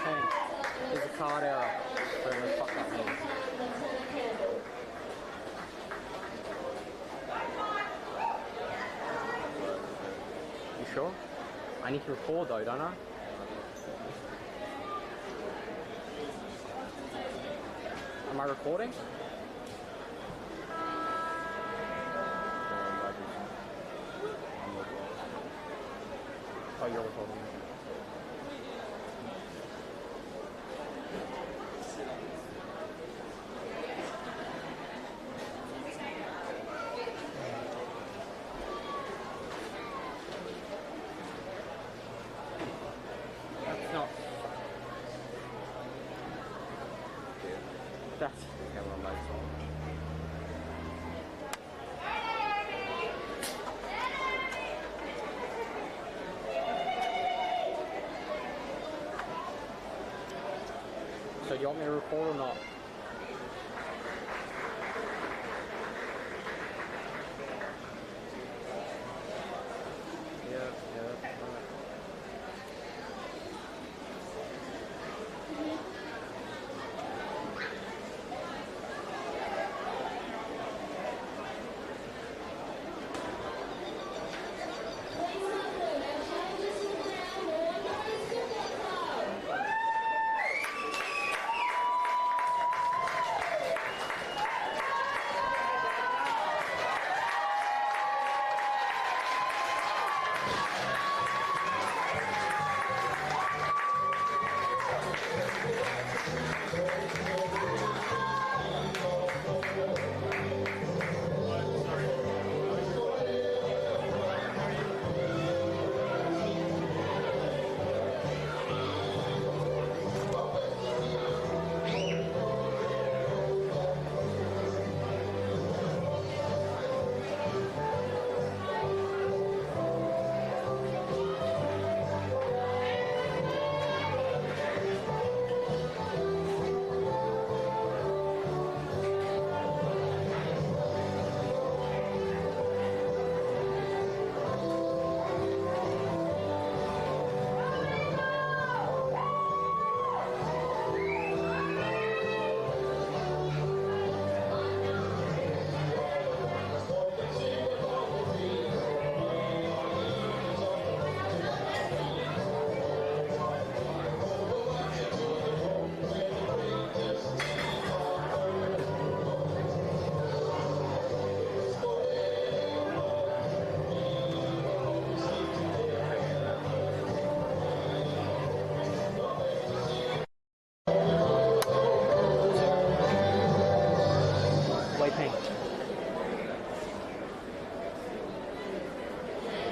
waiting. There's a card error. Whatever the fuck that means. You sure? I need to record though, don't I? Am I recording? Oh, you're recording. That's not. That's camera lights on. So do you want me to record or not?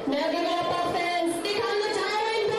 Now give it up, our fans. Stick on the Darwin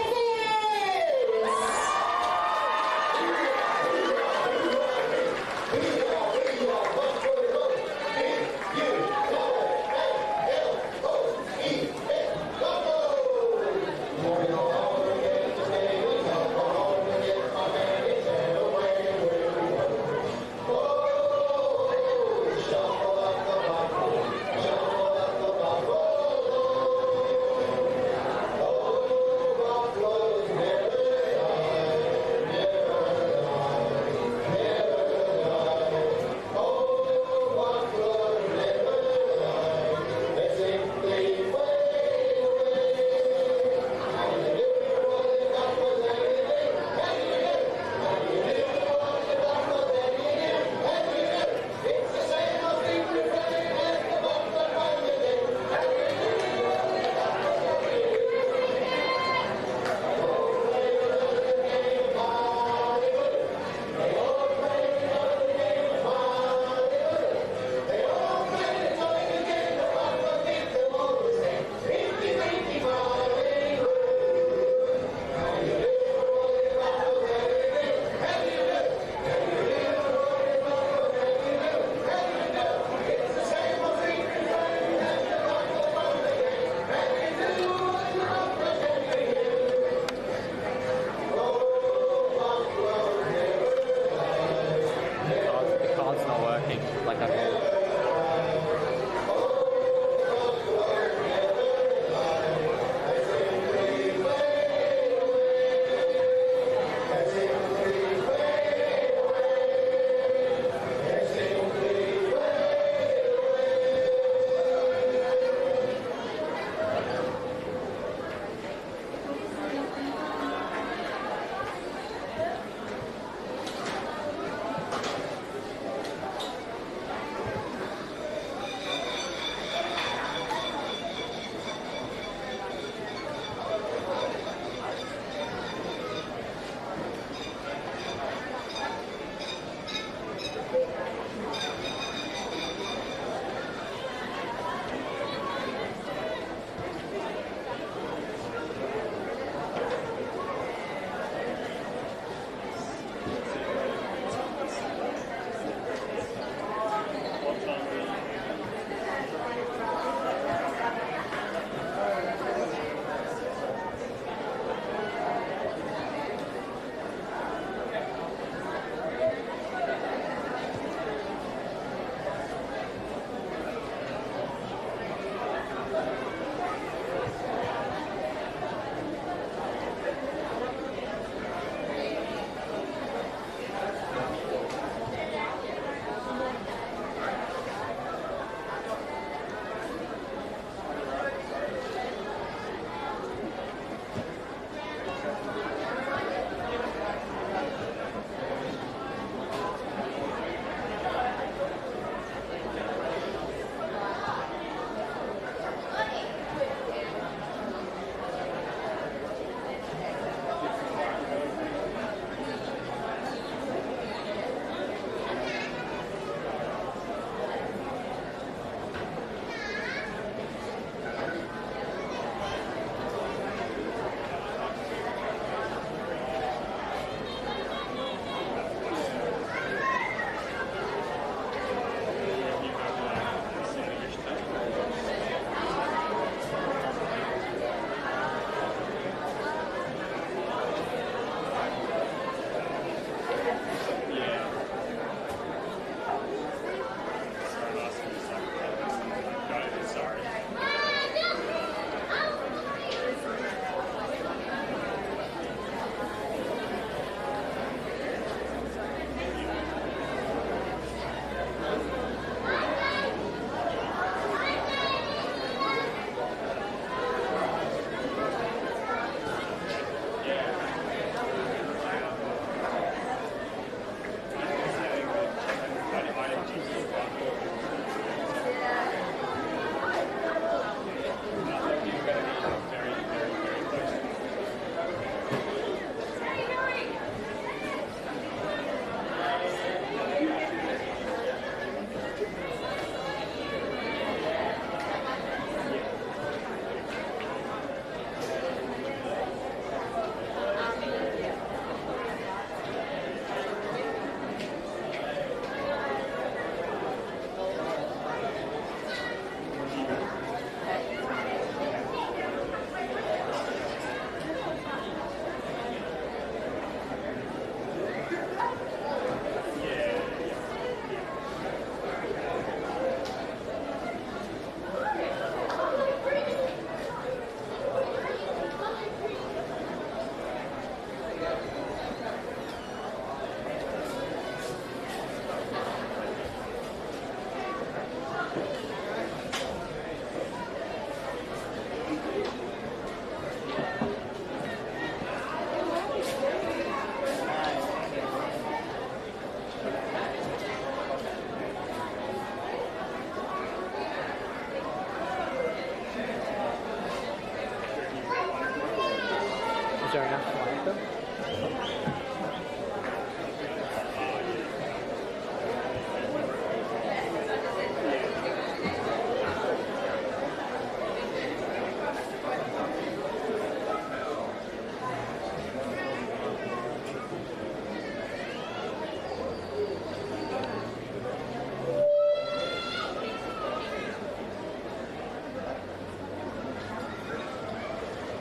Is there enough light though?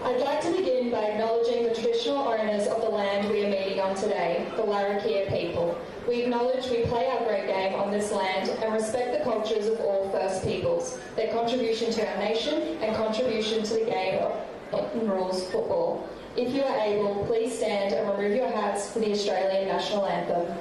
I'd like to begin by acknowledging the traditional owners of the land we are meeting on today, the Larrakia people. We acknowledge we play our great game on this land and respect the cultures of all First Peoples, their contribution to our nation and contribution to the game of rules football. If you are able, please stand and remove your hats for the Australian National Anthem.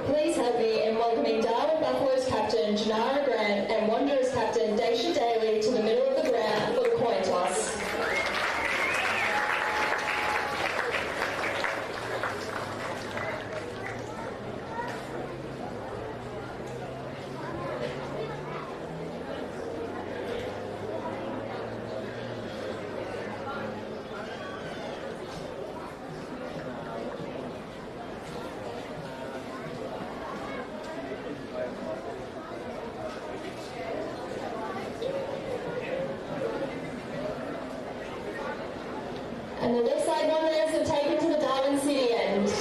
Please help me in welcoming Darwin Buffalo's captain Janara Grant and Wanderers captain Daisha Daly to the middle of the ground for the coin toss. And the left side Wanderers have taken to the Darwin City end.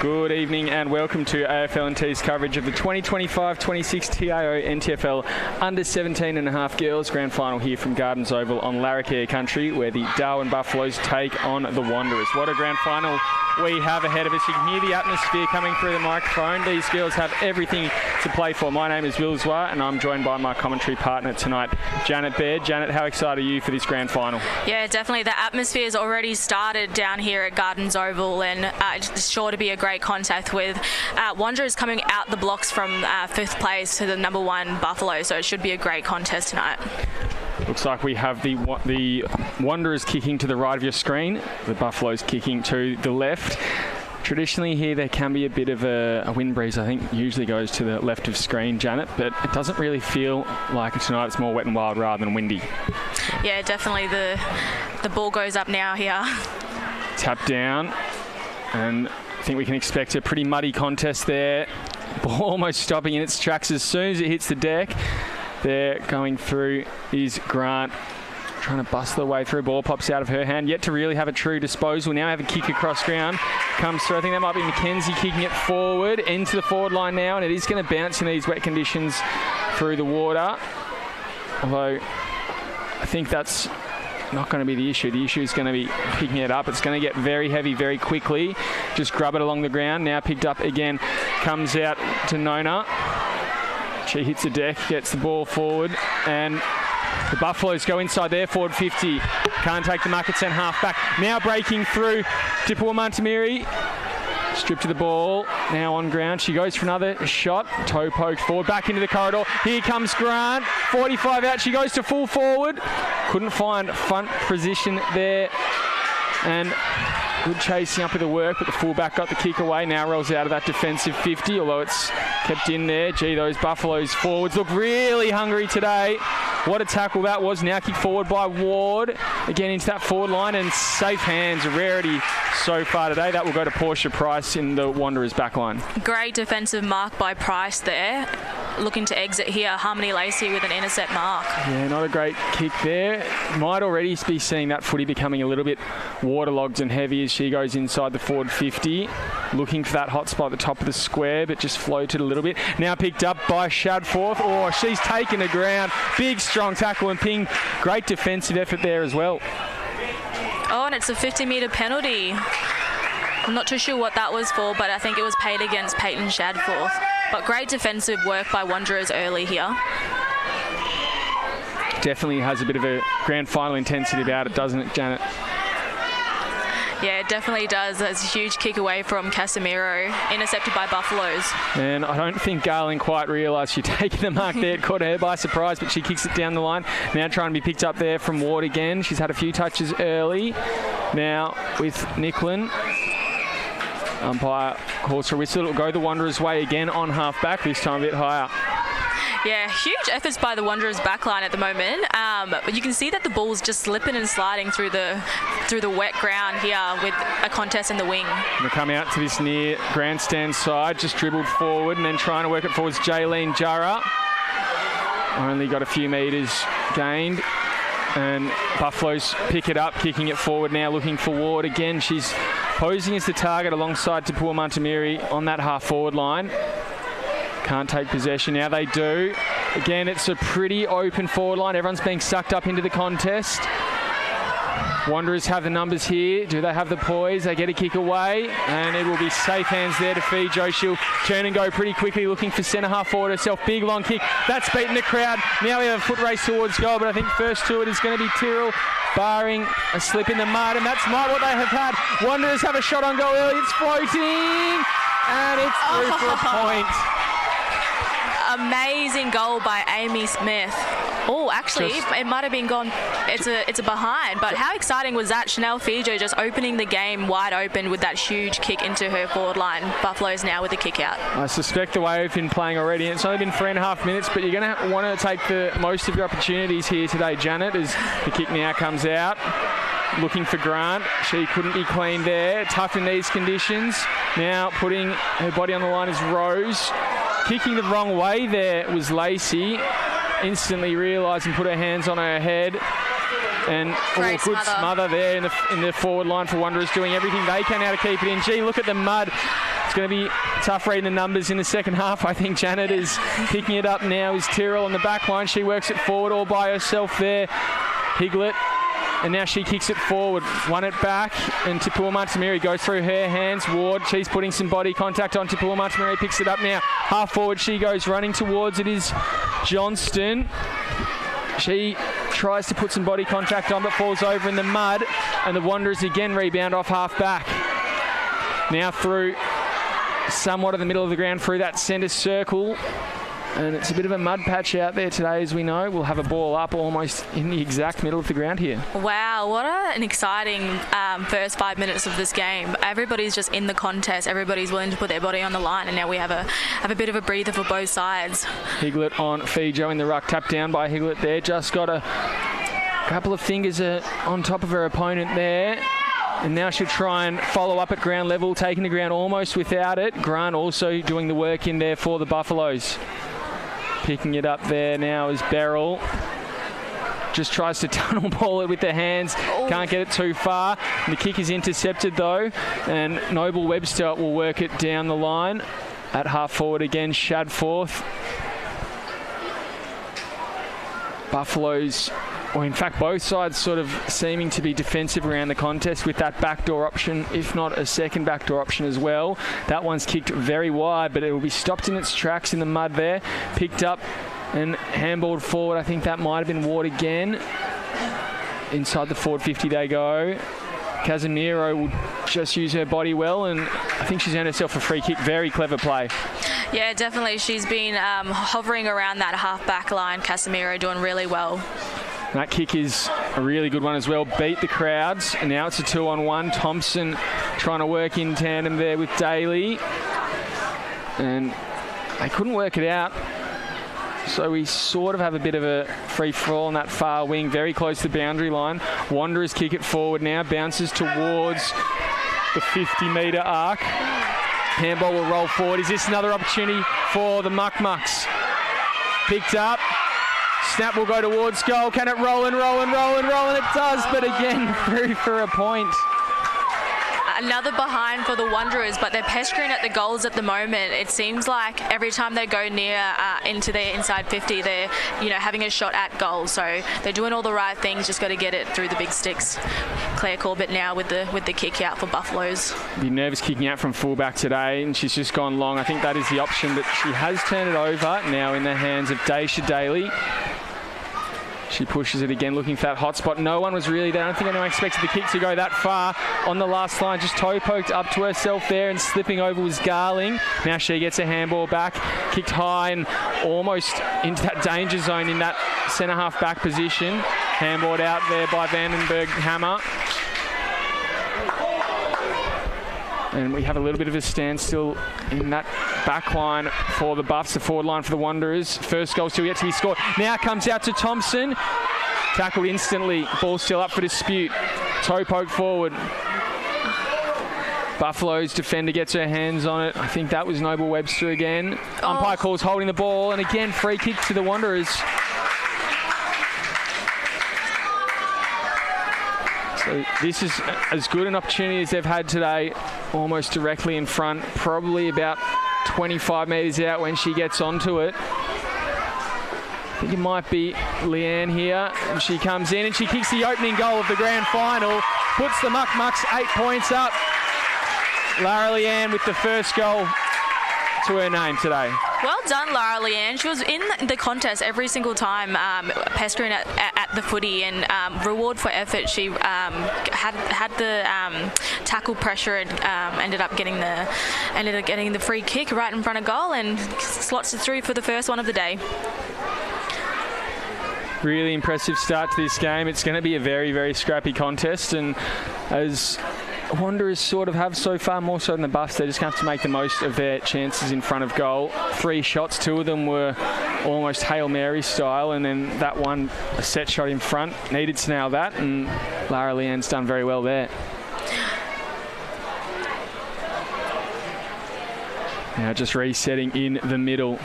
Good evening and welcome to AFL&T's coverage of the 2025-26 TIO NTFL under 17.5 girls grand final here from Gardens Oval on Larrakia country, where the Darwin Buffaloes take on the Wanderers. What a grand final we have ahead of us. You can hear the atmosphere coming through the microphone. These girls have everything to play for. My name is Will Zwar and I'm joined by my commentary partner tonight, Janet Baird. Janet, how excited are you for this grand final? Yeah, definitely. The atmosphere has already started down here at Gardens Oval, and it's sure to be a great contest with Wanderers coming out the blocks from 5th place to the number 1 Buffalo, so it should be a great contest tonight. Looks like we have the Wanderers kicking to the right of your screen, the Buffaloes kicking to the left. Traditionally here there can be a bit of a wind breeze. I think usually goes to the left of screen, Janet, but it doesn't really feel like it tonight. It's more wet and wild rather than windy. Yeah, definitely the ball goes up now here. Tap down, and I think we can expect a pretty muddy contest there. Ball almost stopping in its tracks as soon as it hits the deck. There going through is Grant, trying to bust the way through. Ball pops out of her hand, yet to really have a true disposal. Now have a kick across ground, comes through. I think that might be Mackenzie kicking it forward into the forward line now, and it is going to bounce in these wet conditions through the water. Although I think that's not going to be the issue. The issue is going to be picking it up. It's going to get very heavy very quickly. Just grub it along the ground. Now picked up again. Comes out to Nona. She hits the deck, gets the ball forward, and the Buffaloes go inside their forward 50. Can't take the mark at centre half back. Now breaking through Tipua Montemiri. Stripped to the ball, now on ground. She goes for another shot. Toe poked forward, back into the corridor. Here comes Grant, 45 out. She goes to full forward. Couldn't find front position there. And good chasing up with the work, but the fullback got the kick away. Now rolls out of that defensive 50, although it's kept in there. Gee, those Buffaloes forwards look really hungry today. What a tackle that was. Now kick forward by Ward. Again into that forward line, and safe hands, a rarity so far today. That will go to Portia Price in the Wanderers back line. Great defensive mark by Price there. Looking to exit here, Harmony Lacey with an intercept mark. Yeah, not a great kick there. Might already be seeing that footy becoming a little bit waterlogged and heavy as she goes inside the forward 50. Looking for that hot spot at the top of the square, but just floated a little bit. Now picked up by Shadforth. Oh, she's taken the ground. Big, strong tackle and ping. Great defensive effort there as well. Oh, and it's a 50-metre penalty. I'm not too sure what that was for, but I think it was paid against Peyton Shadforth. But great defensive work by Wanderers early here. Definitely has a bit of a grand final intensity about it, doesn't it, Janet? Yeah, it definitely does. That's a huge kick away from Casemiro, intercepted by Buffaloes. And I don't think Garland quite realised she'd taken the mark there. It caught her by surprise, but she kicks it down the line. Now trying to be picked up there from Ward again. She's had a few touches early. Now with Nicklin. Umpire calls for a whistle. It'll go the Wanderers' way again on half-back, this time a bit higher. Yeah, huge efforts by the Wanderers' backline at the moment. But you can see that the ball's just slipping and sliding through the wet ground here with a contest in the wing. Going to come out to this near grandstand side, just dribbled forward and then trying to work it forwards. Jaylene Jarrah. Only got a few metres gained. And Buffaloes pick it up, kicking it forward now, looking for Ward again. She's posing as the target alongside Tipua Montemiri on that half-forward line. Can't take possession. Now they do. Again, it's a pretty open forward line. Everyone's being sucked up into the contest. Wanderers have the numbers here. Do they have the poise? They get a kick away, and it will be safe hands there to feed Jo. She'll turn and go pretty quickly, looking for centre half forward herself. Big long kick. That's beaten the crowd. Now we have a foot race towards goal, but I think first to it is going to be Tyrrell, barring a slip in the mud, and that's not what they have had. Wanderers have a shot on goal early. It's floating, and it's through for a point. Amazing goal by Amy Smith. Oh, actually, it might have been gone. It's a behind. But how exciting was that? Chanel Fijo just opening the game wide open with that huge kick into her forward line. Buffaloes now with the kick out. I suspect the way we've been playing already, it's only been 3.5 minutes, but you're going to want to take the most of your opportunities here today, Janet, as the kick now comes out. Looking for Grant. She couldn't be clean there. Tough in these conditions. Now putting her body on the line is Rose. Kicking the wrong way there was Lacey. Instantly realised and put her hands on her head. And good smother there in the forward line for Wanderers, doing everything they can now to keep it in. Gee, look at the mud. It's going to be tough reading the numbers in the second half. I think Janet is picking it up now. Is Tyrrell on the back line. She works it forward all by herself there. Higlet. And now she kicks it forward, won it back, and Tipua Montemiri goes through her hands. Ward, she's putting some body contact on. Tipua Montemiri picks it up now. Half forward she goes, running towards it is Johnston. She tries to put some body contact on, but falls over in the mud, and the Wanderers again rebound off half back. Now through somewhat of the middle of the ground, through that centre circle. And it's a bit of a mud patch out there today, as we know. We'll have a ball up almost in the exact middle of the ground here. Wow, what an exciting first 5 minutes of this game. Everybody's just in the contest. Everybody's willing to put their body on the line, and now we have a bit of a breather for both sides. Higlet on Fijo in the ruck, tapped down by Higlet there. Just got a couple of fingers on top of her opponent there. And now she'll try and follow up at ground level, taking the ground almost without it. Grant also doing the work in there for the Buffaloes. Picking it up there now is Beryl. Just tries to tunnel ball it with the hands. Can't get it too far. And the kick is intercepted though. And Noble Webster will work it down the line. At half forward again, Shadforth. Buffaloes, or in fact both sides sort of seeming to be defensive around the contest with that backdoor option, if not a second backdoor option as well. That one's kicked very wide, but it will be stopped in its tracks in the mud there. Picked up and handballed forward. I think that might have been Ward again. Inside the forward 50 they go. Casemiro will just use her body well, and I think she's earned herself a free kick. Very clever play. Yeah, definitely. She's been hovering around that half-back line. Casemiro doing really well. That kick is a really good one as well. Beat the crowds, and now it's a 2-on-1. Thompson trying to work in tandem there with Daly, and they couldn't work it out. So we sort of have a bit of a free-for-all on that far wing, very close to the boundary line. Wanderers kick it forward now, bounces towards the 50-metre arc. Handball will roll forward. Is this another opportunity for the Muck-Mucks? Picked up. Snap will go towards goal. Can it roll and roll and roll and roll? And it does, but again, through for a point. Another behind for the Wanderers, but they're pestering at the goals at the moment. It seems like every time they go near into their inside 50, they're having a shot at goal. So they're doing all the right things. Just got to get it through the big sticks. Claire Corbett now with the kick out for Buffaloes. Be nervous kicking out from fullback today, and she's just gone long. I think that is the option, but she has turned it over now in the hands of Daisha Daly. She pushes it again, looking for that hot spot. No one was really there. I don't think anyone expected the kick to go that far on the last line. Just toe poked up to herself there, and slipping over was Garling. Now she gets a handball back, kicked high and almost into that danger zone in that centre half back position. Handballed out there by Vandenberg Hammer. And we have a little bit of a standstill in that back line for the Buffs, the forward line for the Wanderers. First goal still yet to be scored. Now comes out to Thompson. Tackled instantly. Ball still up for dispute. Toe poke forward. Buffalo's defender gets her hands on it. I think that was Noble Webster again. Umpire calls holding the ball, and again free kick to the Wanderers. So this is as good an opportunity as they've had today, almost directly in front, probably about 25 metres out when she gets onto it. I think it might be Leanne here, and she comes in and she kicks the opening goal of the grand final, puts the Muck-Mucks 8 points up. Lara Leanne with the first goal to her name today. Well done, Lara Leanne. She was in the contest every single time, pestering at the footy, and reward for effort. She had the tackle pressure and ended up getting the free kick right in front of goal, and slots it through for the first one of the day. Really impressive start to this game. It's going to be a very, very scrappy contest, and as Wanderers sort of have so far, more so than the Buffs, they just have to make the most of their chances in front of goal. 3 shots, 2 of them were almost Hail Mary style, and then that one, a set shot in front. Needed to nail that, and Lara Leanne's done very well there. Now just resetting in the middle.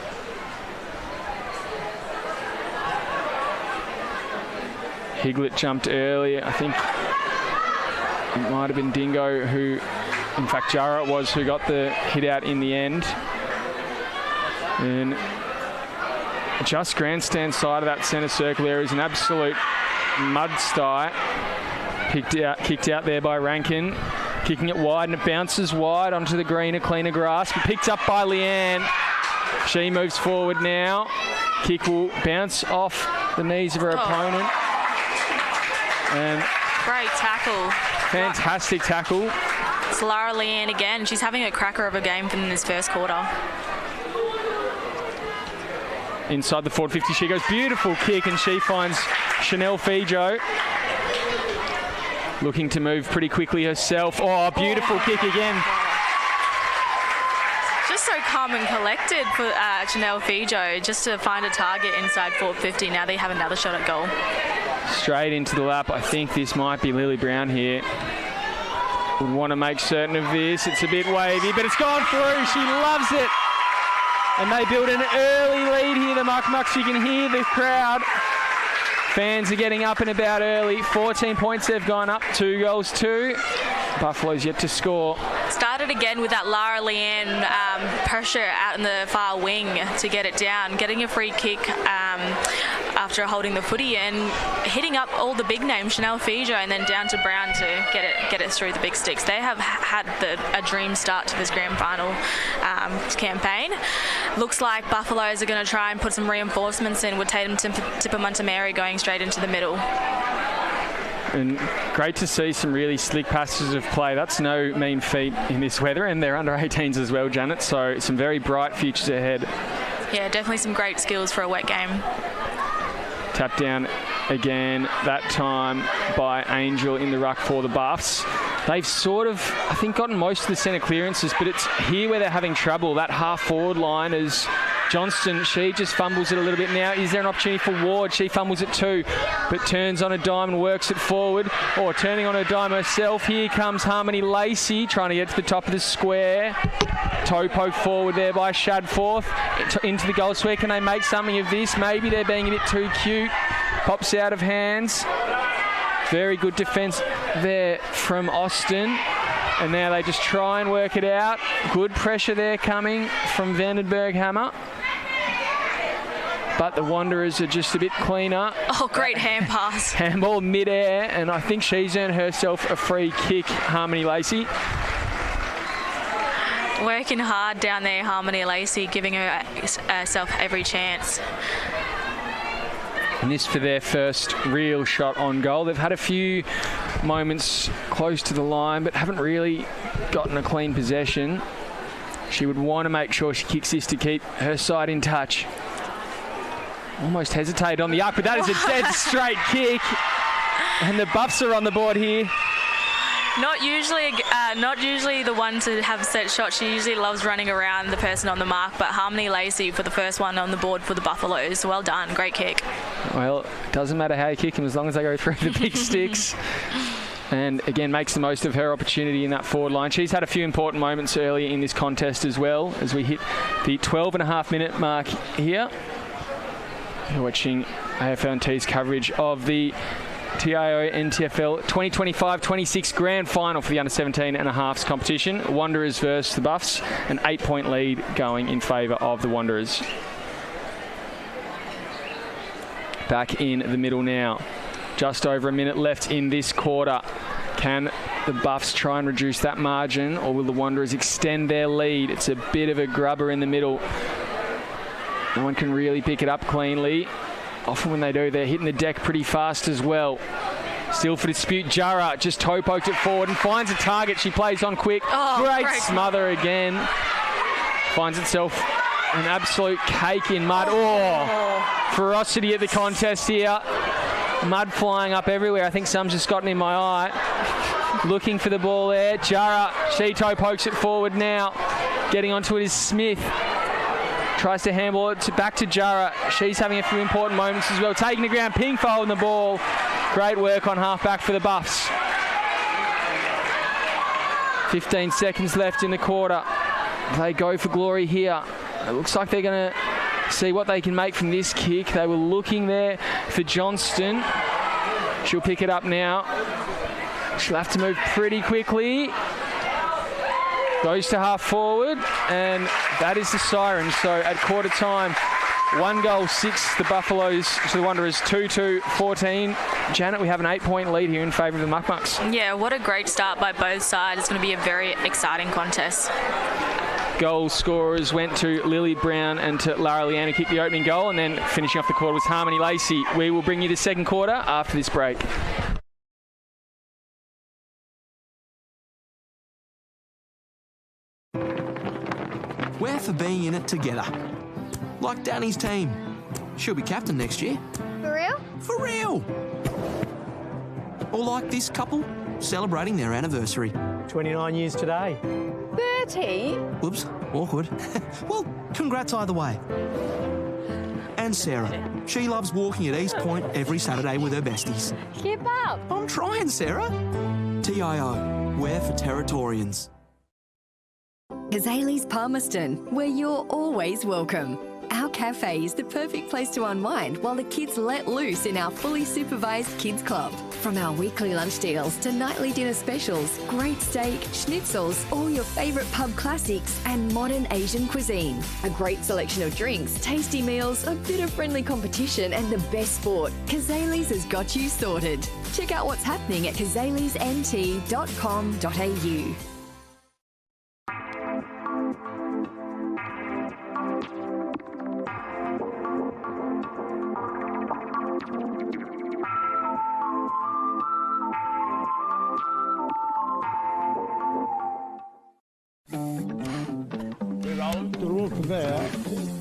Higlet jumped early. I think it might have been Dingo who, in fact Jara it was, who got the hit out in the end. And just grandstand side of that centre circle area is an absolute mud sty. Kicked out there by Rankin. Kicking it wide, and it bounces wide onto the greener, cleaner grass. Picked up by Leanne. She moves forward now. Kick will bounce off the knees of her opponent. And great tackle. Fantastic tackle. It's Lara Leanne again. She's having a cracker of a game in this first quarter. inside the forward 50. She goes, beautiful kick, and she finds Chanel Fijo. Looking to move pretty quickly herself. Oh, beautiful kick again. Just so calm and collected for Chanel Fijo, just to find a target inside forward 50. Now they have another shot at goal. Straight into the lap. I think this might be Lily Brown here. Would want to make certain of this. It's a bit wavy, but it's gone through. She loves it. And they build an early lead here, the Muck Mucks. You can hear the crowd. Fans are getting up and about early. 14 points they've gone up, 2 goals, 2. Buffalo's yet to score. Started again with that Lara Leanne pressure out in the far wing to get it down, getting a free kick after holding the footy and hitting up all the big names, Chanel Fijo, and then down to Brown to get it through the big sticks. They have had a dream start to this grand final campaign. Looks like Buffaloes are going to try and put some reinforcements in with Tatum Tipper-Montgomery going straight into the middle. And great to see some really slick passes of play. That's no mean feat in this weather, and they're under 18s as well, Janet, so some very bright futures ahead. Yeah, definitely some great skills for a wet game. Tap down again, that time by Angel in the ruck for the Buffs. They've sort of, I think, gotten most of the centre clearances, but it's here where they're having trouble. That half-forward line is Johnston. She just fumbles it a little bit now. Is there an opportunity for Ward? She fumbles it too, but turns on a dime and works it forward. Or turning on a dime herself. Here comes Harmony Lacey trying to get to the top of the square. Toe poke forward there by Shadforth. Into the goal square. Can they make something of this? Maybe they're being a bit too cute. Pops out of hands. Very good defence there from Austin. And now they just try and work it out. Good pressure there coming from Vandenberg Hammer. But the Wanderers are just a bit cleaner. Oh, great hand pass. Handball mid-air, and I think she's earned herself a free kick, Harmony Lacey. Working hard down there, Harmony Lacey, giving herself every chance. And this for their first real shot on goal. They've had a few moments close to the line, but haven't really gotten a clean possession. She would want to make sure she kicks this to keep her side in touch. Almost hesitated on the up, but that is a dead straight kick. And the Buffs are on the board here. Not usually the one to have set shots. She usually loves running around the person on the mark, but Harmony Lacey for the first one on the board for the Buffaloes. Well done, great kick. Well, it doesn't matter how you kick them as long as they go through the big sticks. And again, makes the most of her opportunity in that forward line. She's had a few important moments earlier in this contest as well, as we hit the 12.5-minute mark here. You're watching AFL NT's coverage of the TIO NTFL 2025-26 Grand Final for the under-17.5s competition. Wanderers versus the Buffs, an 8-point lead going in favour of the Wanderers. Back in the middle now. Just over a minute left in this quarter. Can the Buffs try and reduce that margin, or will the Wanderers extend their lead? It's a bit of a grubber in the middle. No one can really pick it up cleanly. Often when they do, they're hitting the deck pretty fast as well. Still for dispute, Jara just toe poked it forward and finds a target. She plays on quick. Oh, great smother again. Finds itself an absolute cake in mud. Oh, ferocity at the contest here. Mud flying up everywhere. I think some's just gotten in my eye. Looking for the ball there. Jara, she toe pokes it forward now. Getting onto it is Smith. Tries to handball it back to Jara. She's having a few important moments as well. Taking the ground, Ping for holding the ball. Great work on half-back for the Buffs. 15 seconds left in the quarter. They go for glory here. It looks like they're going to see what they can make from this kick. They were looking there for Johnston. She'll pick it up now. She'll have to move pretty quickly. Goes to half forward, and that is the siren. So at quarter time, 1 goal, 6 the Buffaloes to the Wanderers, 2-14. Janet, we have an 8-point lead here in favour of the Muck Mucks. Yeah, what a great start by both sides. It's going to be a very exciting contest. Goal scorers went to Lily Brown and to Lara Leanne, who kicked the opening goal, and then finishing off the quarter was Harmony Lacey. We will bring you the second quarter after this break. We're for being in it together. Like Danny's team, She'll be captain next year. For real? For real! Or like this couple, celebrating their anniversary. 29 years today. 30? Whoops, awkward. Well, congrats either way. And Sarah. She loves walking at East Point every Saturday with her besties. Keep up. I'm trying, Sarah. TIO, we're for Territorians. Kazali's Palmerston, where you're always welcome. Our cafe is the perfect place to unwind while the kids let loose in our fully supervised kids club. From our weekly lunch deals to nightly dinner specials, great steak, schnitzels, all your favourite pub classics and modern Asian cuisine. A great selection of drinks, tasty meals, a bit of friendly competition and the best sport. Kazali's has got you sorted. Check out what's happening at kazalisnt.com.au.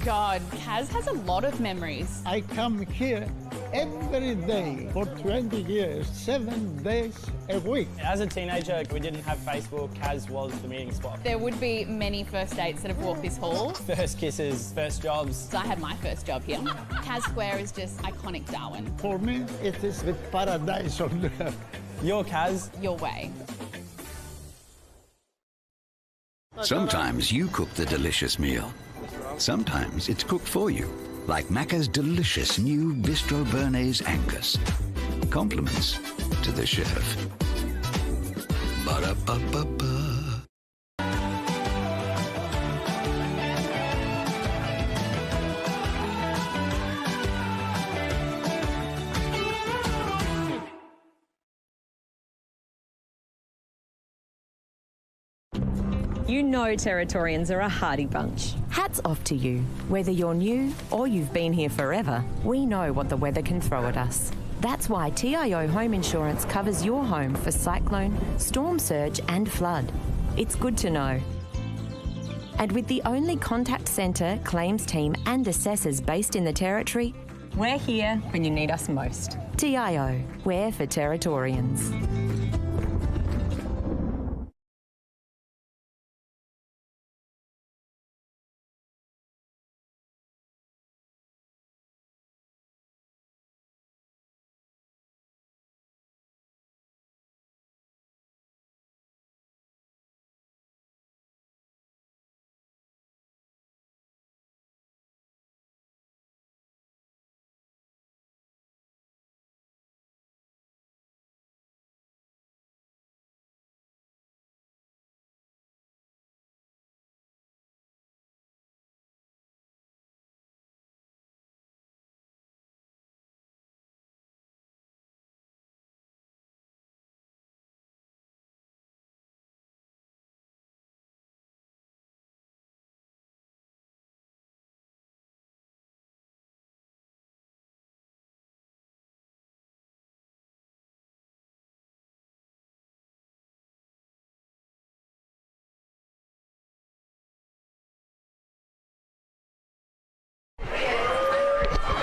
God, Kaz has a lot of memories. I come here every day for 20 years, 7 days a week. As a teenager, we didn't have Facebook. Kaz was the meeting spot. There would be many first dates that have walked this hall. First kisses, first jobs. So I had my first job here. Kaz Square is just iconic Darwin. For me, it is the paradise on earth. Your Kaz. Your way. Sometimes you cook the delicious meal. Sometimes it's cooked for you, like Macca's delicious new Bistro Bernays Angus. Compliments to the chef. Ba-da-ba-ba-ba. You know Territorians are a hardy bunch. Hats off to you. Whether you're new or you've been here forever, we know what the weather can throw at us. That's why TIO Home Insurance covers your home for cyclone, storm surge and flood. It's good to know. And with the only contact centre, claims team and assessors based in the Territory, we're here when you need us most. TIO, we're for Territorians.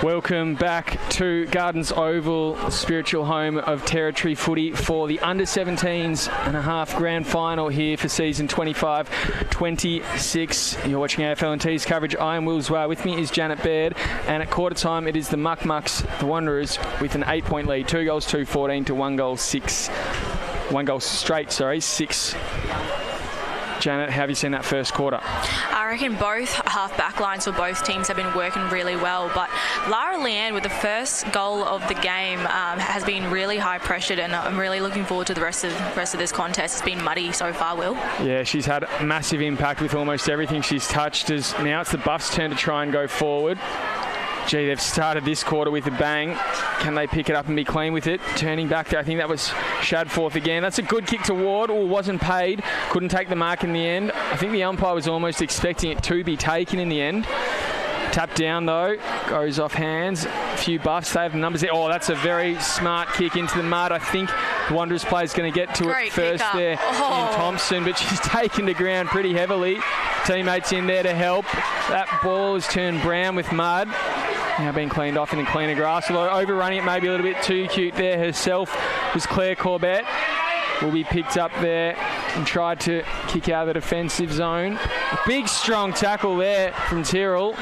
Welcome back to Gardens Oval, spiritual home of Territory footy for the under-17s and a half grand final here for season 25-26. You're watching AFL&T's coverage. I am Will Zwar. With me is Janet Baird. And at quarter time, it is the Muck Mucks, the Wanderers, with an 8-point lead. 2 goals, 2-14 to 1 goal, 6. 1 goal straight, 6. Janet, how have you seen that first quarter? I reckon both half-back lines for both teams have been working really well, but Lara Leanne with the first goal of the game has been really high-pressured, and I'm really looking forward to the rest of this contest. It's been muddy so far, Will. Yeah, she's had massive impact with almost everything she's touched. Now it's the Buffs' turn to try and go forward. Gee, they've started this quarter with a bang. Can they pick it up and be clean with it? Turning back there, I think that was Shadforth again. That's a good kick to Ward. Wasn't paid. Couldn't take the mark in the end. I think the umpire was almost expecting it to be taken in the end. Tapped down though, goes off hands. A few Buffs, they have the numbers there. Oh, that's a very smart kick into the mud. I think the Wanderers player's going to get to it first there in Thompson, but she's taken to ground pretty heavily. Teammates in there to help. That ball has turned brown with mud. Now being cleaned off in the cleaner grass, although overrunning it maybe a little bit too cute there herself was Claire Corbett. Will be picked up there and tried to kick out of the defensive zone. A big strong tackle there from Tyrrell.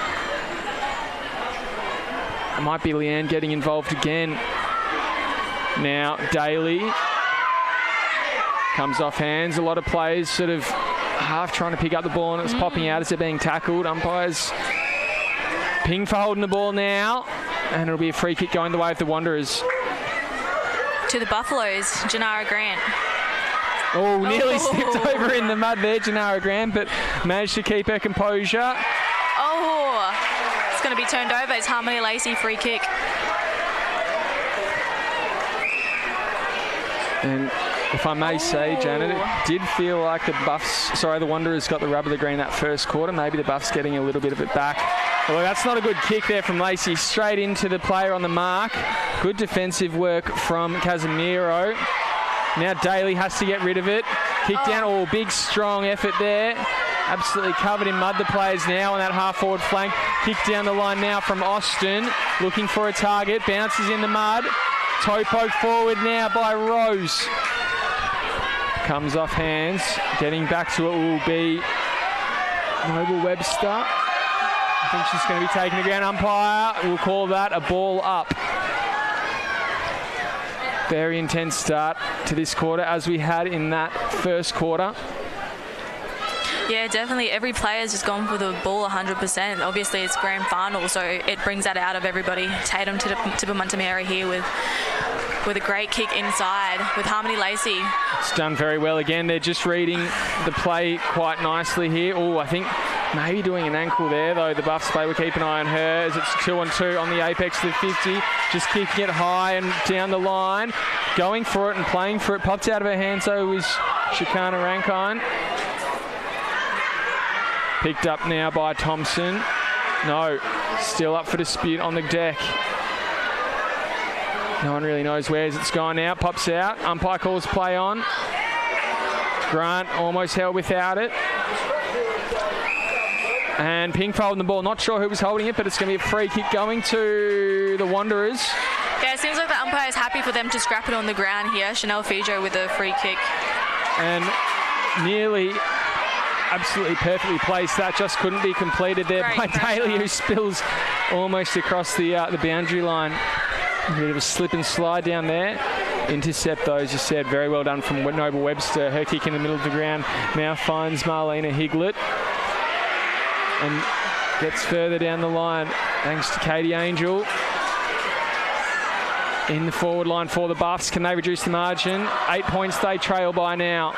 It might be Leanne getting involved again. Now Daly comes off hands. A lot of players sort of half trying to pick up the ball and it's popping out as they're being tackled. Umpires ping for holding the ball now, and it'll be a free kick going the way of the Wanderers. To the Buffaloes, Janara Grant. Oh, nearly slipped over in the mud there, Janara Grant, but managed to keep her composure. Oh, it's going to be turned over. It's Harmony Lacey free kick. And if I may say, Janet, it did feel like the Wanderers got the rub of the green that first quarter. Maybe the Buffs getting a little bit of it back. Well, that's not a good kick there from Lacey. Straight into the player on the mark. Good defensive work from Casemiro. Now Daly has to get rid of it. Kick down. Oh, big strong effort there. Absolutely covered in mud, the players now on that half-forward flank. Kick down the line now from Austin. Looking for a target. Bounces in the mud. Toe poke forward now by Rose. Comes off hands. Getting back to it will be Noble Webster. I think she's going to be taking the ground. Umpire will call that a ball up. Very intense start to this quarter as we had in that first quarter. Yeah, definitely. Every player's just gone for the ball 100%. Obviously, it's grand final, so it brings that out of everybody. Tatum to Montgomery here with a great kick inside with Harmony Lacey. It's done very well again. They're just reading the play quite nicely here. Oh, I think maybe doing an ankle there, though. The Buffs play will keep an eye on her as it's 2-on-2 on the apex of the 50. Just kicking it high and down the line. Going for it and playing for it. Popped out of her hands, though, was Shikana Rankine. Picked up now by Thompson. No, still up for dispute on the deck. No one really knows where it's gone now. Pops out. Umpire calls play on. Grant almost held without it. And Pink holding the ball. Not sure who was holding it, but it's going to be a free kick going to the Wanderers. Yeah, it seems like the umpire is happy for them to scrap it on the ground here. Chanel Fijo with a free kick. And nearly absolutely perfectly placed. That just couldn't be completed there by Daly, who spills almost across the boundary line. A bit of a slip and slide down there. Intercept, though, as you said, very well done from Noble Webster. Her kick in the middle of the ground now finds Marlena Higlett and gets further down the line thanks to Katie Angel. In the forward line for the Buffs. Can they reduce the margin? 8 points they trail by now.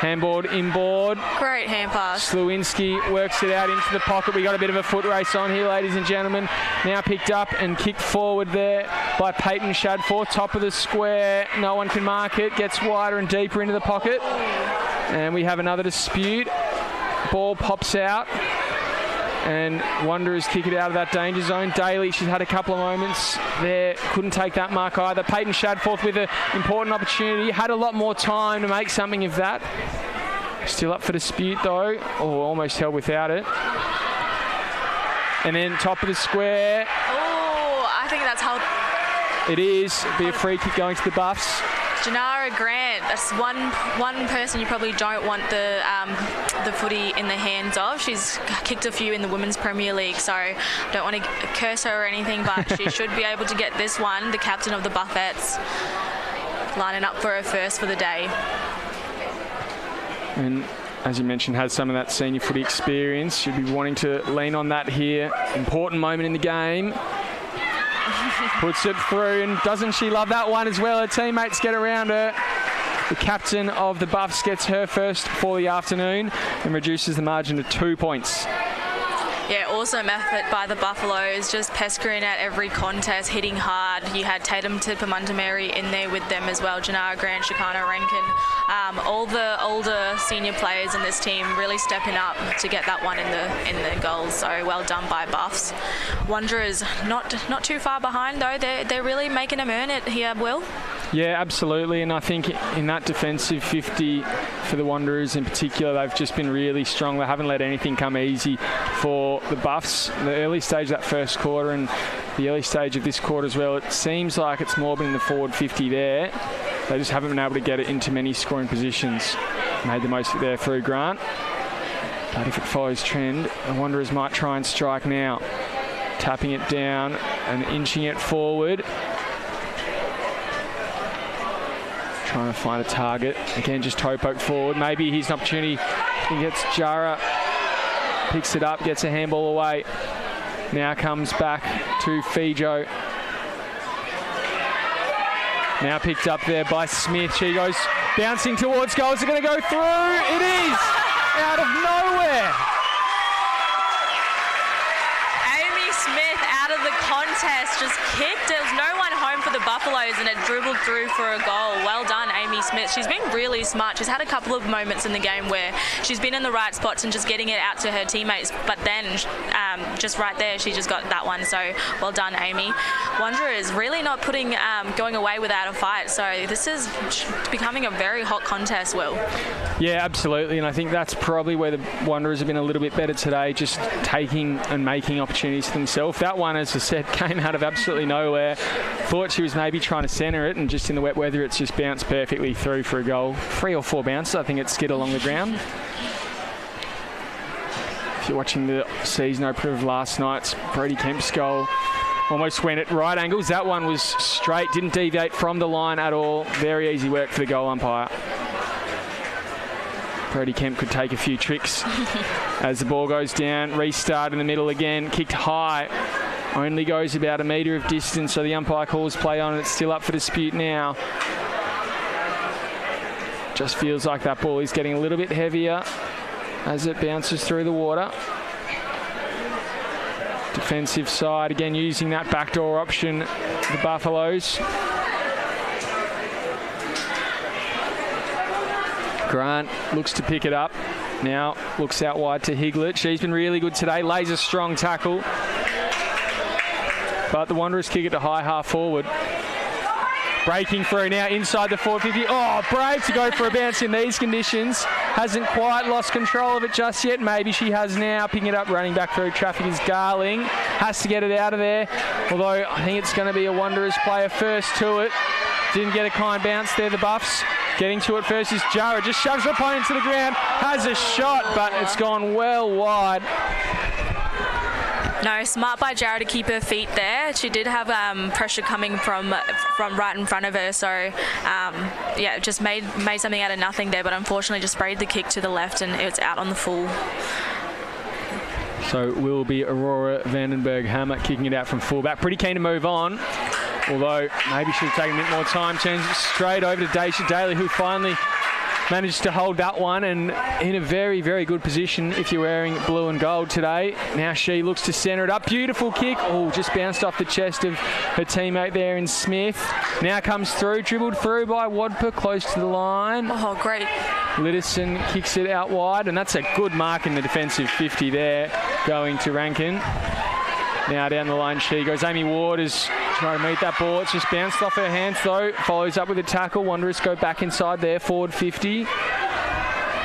Handball inboard. Great hand pass. Slewinski works it out into the pocket. We got a bit of a foot race on here, ladies and gentlemen. Now picked up and kicked forward there by Peyton Shadforth. Top of the square. No one can mark it. Gets wider and deeper into the pocket. And we have another dispute. Ball pops out. And Wanderers kick it out of that danger zone. Daly, she's had a couple of moments there. Couldn't take that mark either. Peyton Shadforth with an important opportunity. Had a lot more time to make something of that. Still up for dispute, though. Oh, almost held without it. And then top of the square. Oh, I think that's how... It is. Be a free kick going to the Buffs. Janara Grant, that's one person you probably don't want the footy in the hands of. She's kicked a few in the Women's Premier League, so I don't want to curse her or anything, but she should be able to get this one. The captain of the Buffettes lining up for her first for the day. And as you mentioned, has some of that senior footy experience. Should be wanting to lean on that here. Important moment in the game. Puts it through, and doesn't she love that one as well? Her teammates get around her. The captain of the Buffs gets her first for the afternoon and reduces the margin to 2 points. Yeah, awesome effort by the Buffaloes, just pestering at every contest, hitting hard. You had Tatum Tipper-Montgomery in there with them as well, Janara Grant, Shikana Rankin. All the older senior players in this team really stepping up to get that one in the goals. So well done by Buffs. Wanderers not too far behind though. They're really making them earn it here, Will. Yeah, absolutely, and I think in that defensive 50 for the Wanderers in particular. They've just been really strong. They haven't let anything come easy for the Buffs. The early stage of that first quarter and the early stage of this quarter as well, it seems like it's more been the forward 50 there. They just haven't been able to get it into many scoring positions. Made the most of it there through Grant. But if it follows trend, the Wanderers might try and strike now. Tapping it down and inching it forward. Trying to find a target. Again, just toe poke forward. Maybe here's an opportunity. He gets Jara. Picks it up, gets a handball away. Now comes back to Fijo. Now picked up there by Smith. She goes bouncing towards goal. Is it going to go through? It is! Out of nowhere! Amy Smith out of the contest just kicked. There was no one home for the Buffaloes and it dribbled through for a goal. Well done, Amy Smith. She's been really smart. She's had a couple of moments in the game where she's been in the right spots and just getting it out to her teammates, but then just right there she just got that one. So well done, Amy. Wanderers really not going away without a fight. So this is becoming a very hot contest, Will. Yeah, absolutely, and I think that's probably where the Wanderers have been a little bit better today, just taking and making opportunities for themselves. That one, as I said, came out of absolutely nowhere. Thought she was maybe trying to centre it, and just in the wet weather, it's just bounced perfectly through for a goal. 3 or 4 bounces, I think it skid along the ground. If you're watching the season opener of last night's Brody Kemp's goal, almost went at right angles. That one was straight, didn't deviate from the line at all. Very easy work for the goal umpire. Brody Kemp could take a few tricks as the ball goes down. Restart in the middle again. Kicked high. Only goes about a metre of distance, so the umpire calls play on, and it's still up for dispute now. Just feels like that ball is getting a little bit heavier as it bounces through the water. Defensive side again using that backdoor option, the Buffaloes. Grant looks to pick it up. Now looks out wide to Higlett. She's been really good today. Lays a strong tackle. But the Wanderers kick it to high half forward. Breaking through now inside the 450. Oh, brave to go for a bounce in these conditions. Hasn't quite lost control of it just yet. Maybe she has now. Picking it up, running back through traffic is Garling. Has to get it out of there. Although I think it's going to be a Wanderers player first to it. Didn't get a kind bounce there, the Buffs. Getting to it first is Jara. Just shoves her opponent to the ground. Has a shot, but it's gone well wide. No, smart by Jara to keep her feet there. She did have pressure coming from right in front of her, so yeah, just made something out of nothing there, but unfortunately just sprayed the kick to the left and it's out on the full. So will be Aurora Vandenberg-Hammer kicking it out from fullback. Pretty keen to move on, although maybe should have taken a bit more time. Turns it straight over to Daisha Daly, who finally managed to hold that one, and in a very, very good position if you're wearing blue and gold today. Now she looks to centre it up. Beautiful kick. Oh, just bounced off the chest of her teammate there in Smith. Now comes through, dribbled through by Wadper, close to the line. Oh, great. Littison kicks it out wide, and that's a good mark in the defensive 50 there, going to Rankin. Now down the line she goes. Amy Ward is trying to meet that ball. It's just bounced off her hands though. Follows up with a tackle. Wanderers go back inside there, forward 50.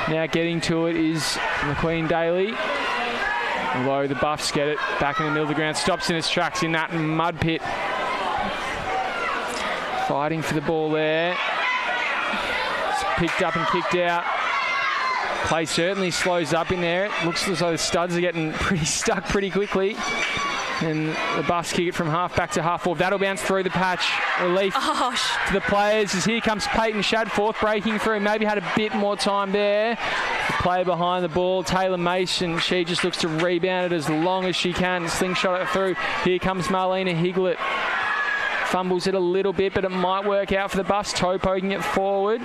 Now getting to it is McQueen Daly. Although the Buffs get it back in the middle of the ground. Stops in its tracks in that mud pit. Fighting for the ball there. It's picked up and kicked out. Play certainly slows up in there. It looks as though the studs are getting pretty stuck pretty quickly. And the Buffs kick it from half back to half forward. That'll bounce through the patch. Relief to the players as here comes Peyton Shadforth breaking through. Maybe had a bit more time there. The player behind the ball, Taylor Mason, she just looks to rebound it as long as she can. Slingshot it through. Here comes Marlena Higlett. Fumbles it a little bit, but it might work out for the Buffs. Toe poking it forward.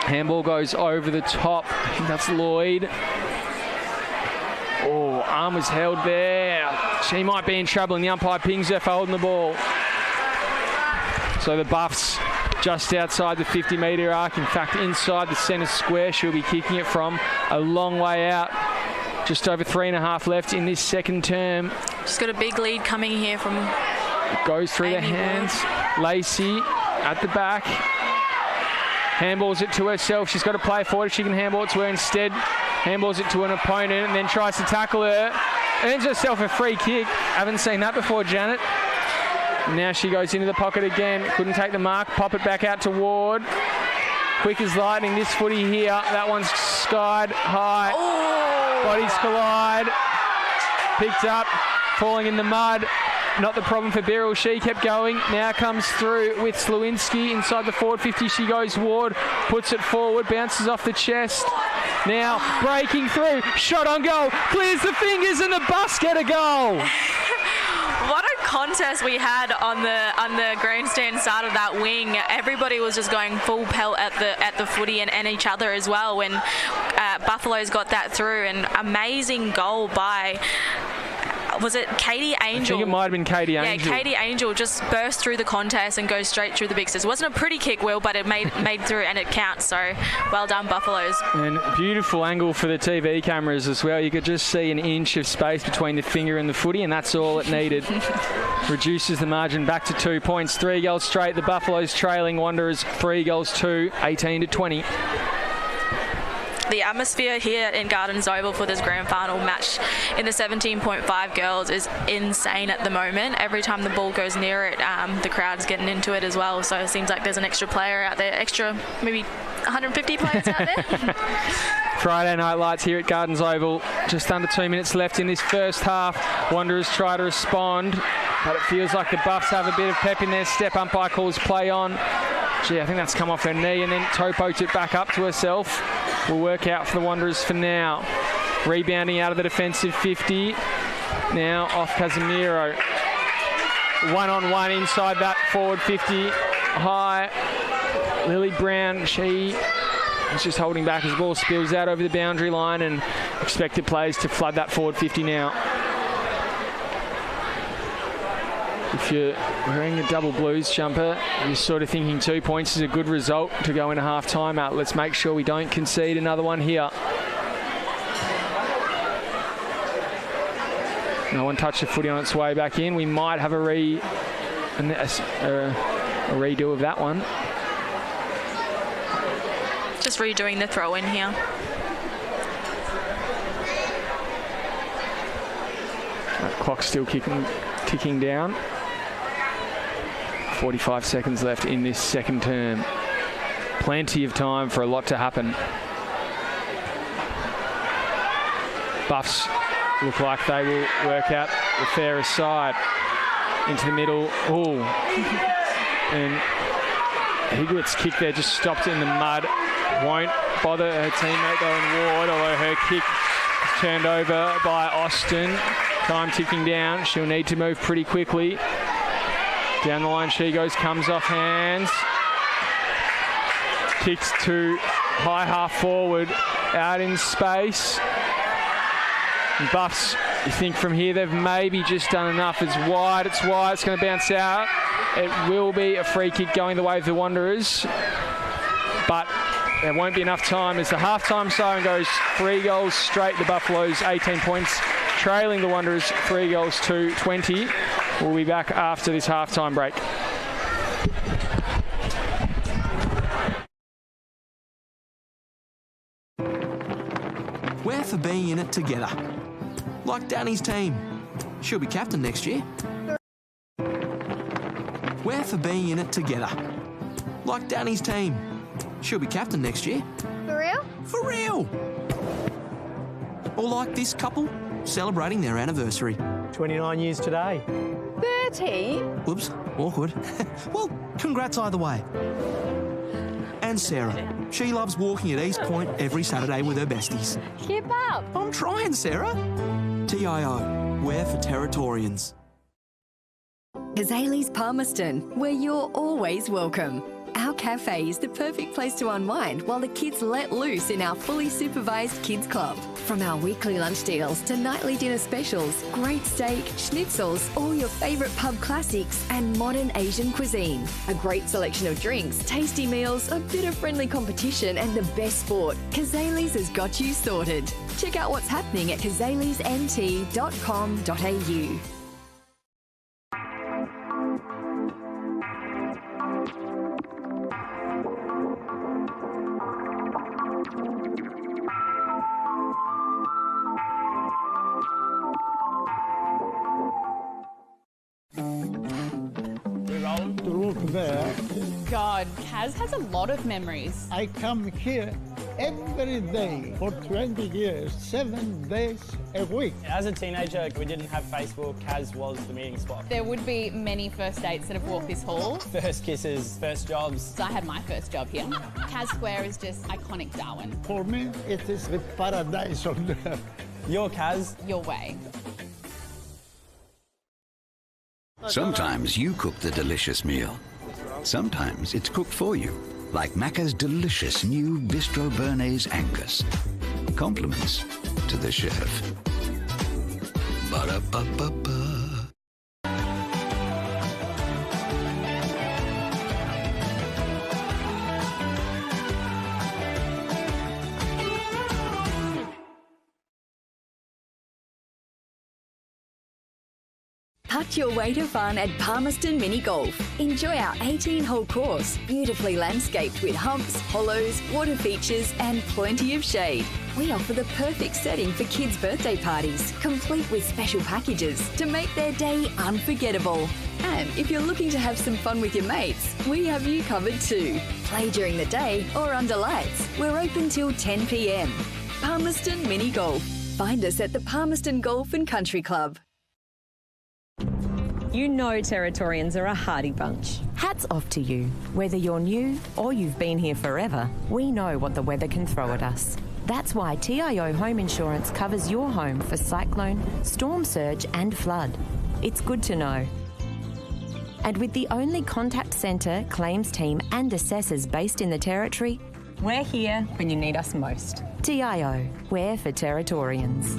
Handball goes over the top. I think that's Lloyd. Oh, arm was held there. She might be in trouble, and the umpire pings her for holding the ball. So the Buffs just outside the 50-metre arc. In fact, inside the centre square, she'll be kicking it from a long way out. Just over 3.5 left in this second term. She's got a big lead coming here from it goes through Amy the hands. Ward. Lacey at the back. handballs it to herself. She's got to play forward if she can handball it to her. Instead, handballs it to an opponent and then tries to tackle her. Earns herself a free kick. Haven't seen that before, Janet. Now she goes into the pocket again. Couldn't take the mark. Pop it back out to Ward. Quick as lightning, this footy here. That one's skied high. Oh. Bodies collide. Picked up. Falling in the mud. Not the problem for Beryl. She kept going. Now comes through with Slewinski inside the forward 50. She goes Ward. Puts it forward. Bounces off the chest. Now breaking through. Shot on goal. Clears the fingers and the Buffs get a goal. What a contest we had on the grandstand side of that wing. Everybody was just going full pelt at the footy and each other as well when Buffaloes got that through. An amazing goal by, was it Katie Angel? I think it might have been Katie Angel. Yeah, Katie Angel just burst through the contest and goes straight through the bixes. It wasn't a pretty kick, Will, but it made through and it counts. So well done, Buffaloes. And beautiful angle for the TV cameras as well. You could just see an inch of space between the finger and the footy, and that's all it needed. Reduces the margin back to 2 points. 3 goals straight. The Buffaloes trailing Wanderers 3 goals to 18-20. The atmosphere here in Gardens Oval for this grand final match in the 17.5 girls is insane at the moment. Every time the ball goes near it, the crowd's getting into it as well. So it seems like there's an extra player out there, extra maybe 150 players out there. Friday night lights here at Gardens Oval. Just under 2 minutes left in this first half. Wanderers try to respond, but it feels like the Buffs have a bit of pep in their step. Umpire calls play on. Gee, I think that's come off her knee, and then Topoed it back up to herself. Will work out for the Wanderers for now. Rebounding out of the defensive 50. Now off Casemiro. 1-on-1 inside that forward 50. High. Lily Brown, she is just holding back as the ball spills out over the boundary line, and expected players to flood that forward 50 now. If you're wearing a double Blues jumper, you're sort of thinking 2 points is a good result to go into half-time out. Let's make sure we don't concede another one here. No one touched the footy on its way back in. We might have a redo of that one. Just redoing the throw in here. That clock's still ticking down. 45 seconds left in this second term. Plenty of time for a lot to happen. Buffs look like they will work out the fairest side. Into the middle. Ooh. And Higlett's kick there just stopped in the mud. Won't bother her teammate though in Ward, although her kick is turned over by Austin. Time ticking down. She'll need to move pretty quickly. Down the line she goes, comes off hands. Kicks to high half forward, out in space. And Buffs, you think from here they've maybe just done enough. It's wide, it's going to bounce out. It will be a free kick going the way of the Wanderers. But there won't be enough time as the half-time siren goes. 3 goals straight, the Buffaloes 18 points, trailing the Wanderers 3 goals to 20. We'll be back after this half-time break. We're for being in it together. Like Danny's team. She'll be captain next year. We're for being in it together. Like Danny's team. She'll be captain next year. For real? For real! Or like this couple, celebrating their anniversary. 29 years today. 30? Whoops, awkward. Well, congrats either way. And Sarah. She loves walking at East Point every Saturday with her besties. Keep up. I'm trying, Sarah. TIO, we're for Territorians. Kazali's Palmerston, where you're always welcome. Our cafe is the perfect place to unwind while the kids let loose in our fully supervised kids club. From our weekly lunch deals to nightly dinner specials, great steak, schnitzels, all your favourite pub classics and modern Asian cuisine. A great selection of drinks, tasty meals, a bit of friendly competition and the best sport. Kazali's has got you sorted. Check out what's happening at kazalisnt.com.au. to look there. God, Kaz has a lot of memories. I come here every day for 20 years, 7 days a week. As a teenager, we didn't have Facebook. Kaz was the meeting spot. There would be many first dates that have walked this hall. First kisses, first jobs. So I had my first job here. Kaz Square is just iconic Darwin. For me, it is the paradise on earth. Your Kaz. Your way. Sometimes you cook the delicious meal. Sometimes it's cooked for you, like Macca's delicious new Bistro Bernays Angus. Compliments to the chef. Ba-da-ba-ba-ba. Cut your way to fun at Palmerston Mini Golf. Enjoy our 18-hole course, beautifully landscaped with humps, hollows, water features and plenty of shade. We offer the perfect setting for kids' birthday parties, complete with special packages to make their day unforgettable. And if you're looking to have some fun with your mates, we have you covered too. Play during the day or under lights. We're open till 10 p.m. Palmerston Mini Golf. Find us at the Palmerston Golf and Country Club. You know Territorians are a hardy bunch. Hats off to you. Whether you're new or you've been here forever, we know what the weather can throw at us. That's why TIO Home Insurance covers your home for cyclone, storm surge and flood. It's good to know. And with the only contact centre, claims team and assessors based in the Territory, we're here when you need us most. TIO, we're for Territorians.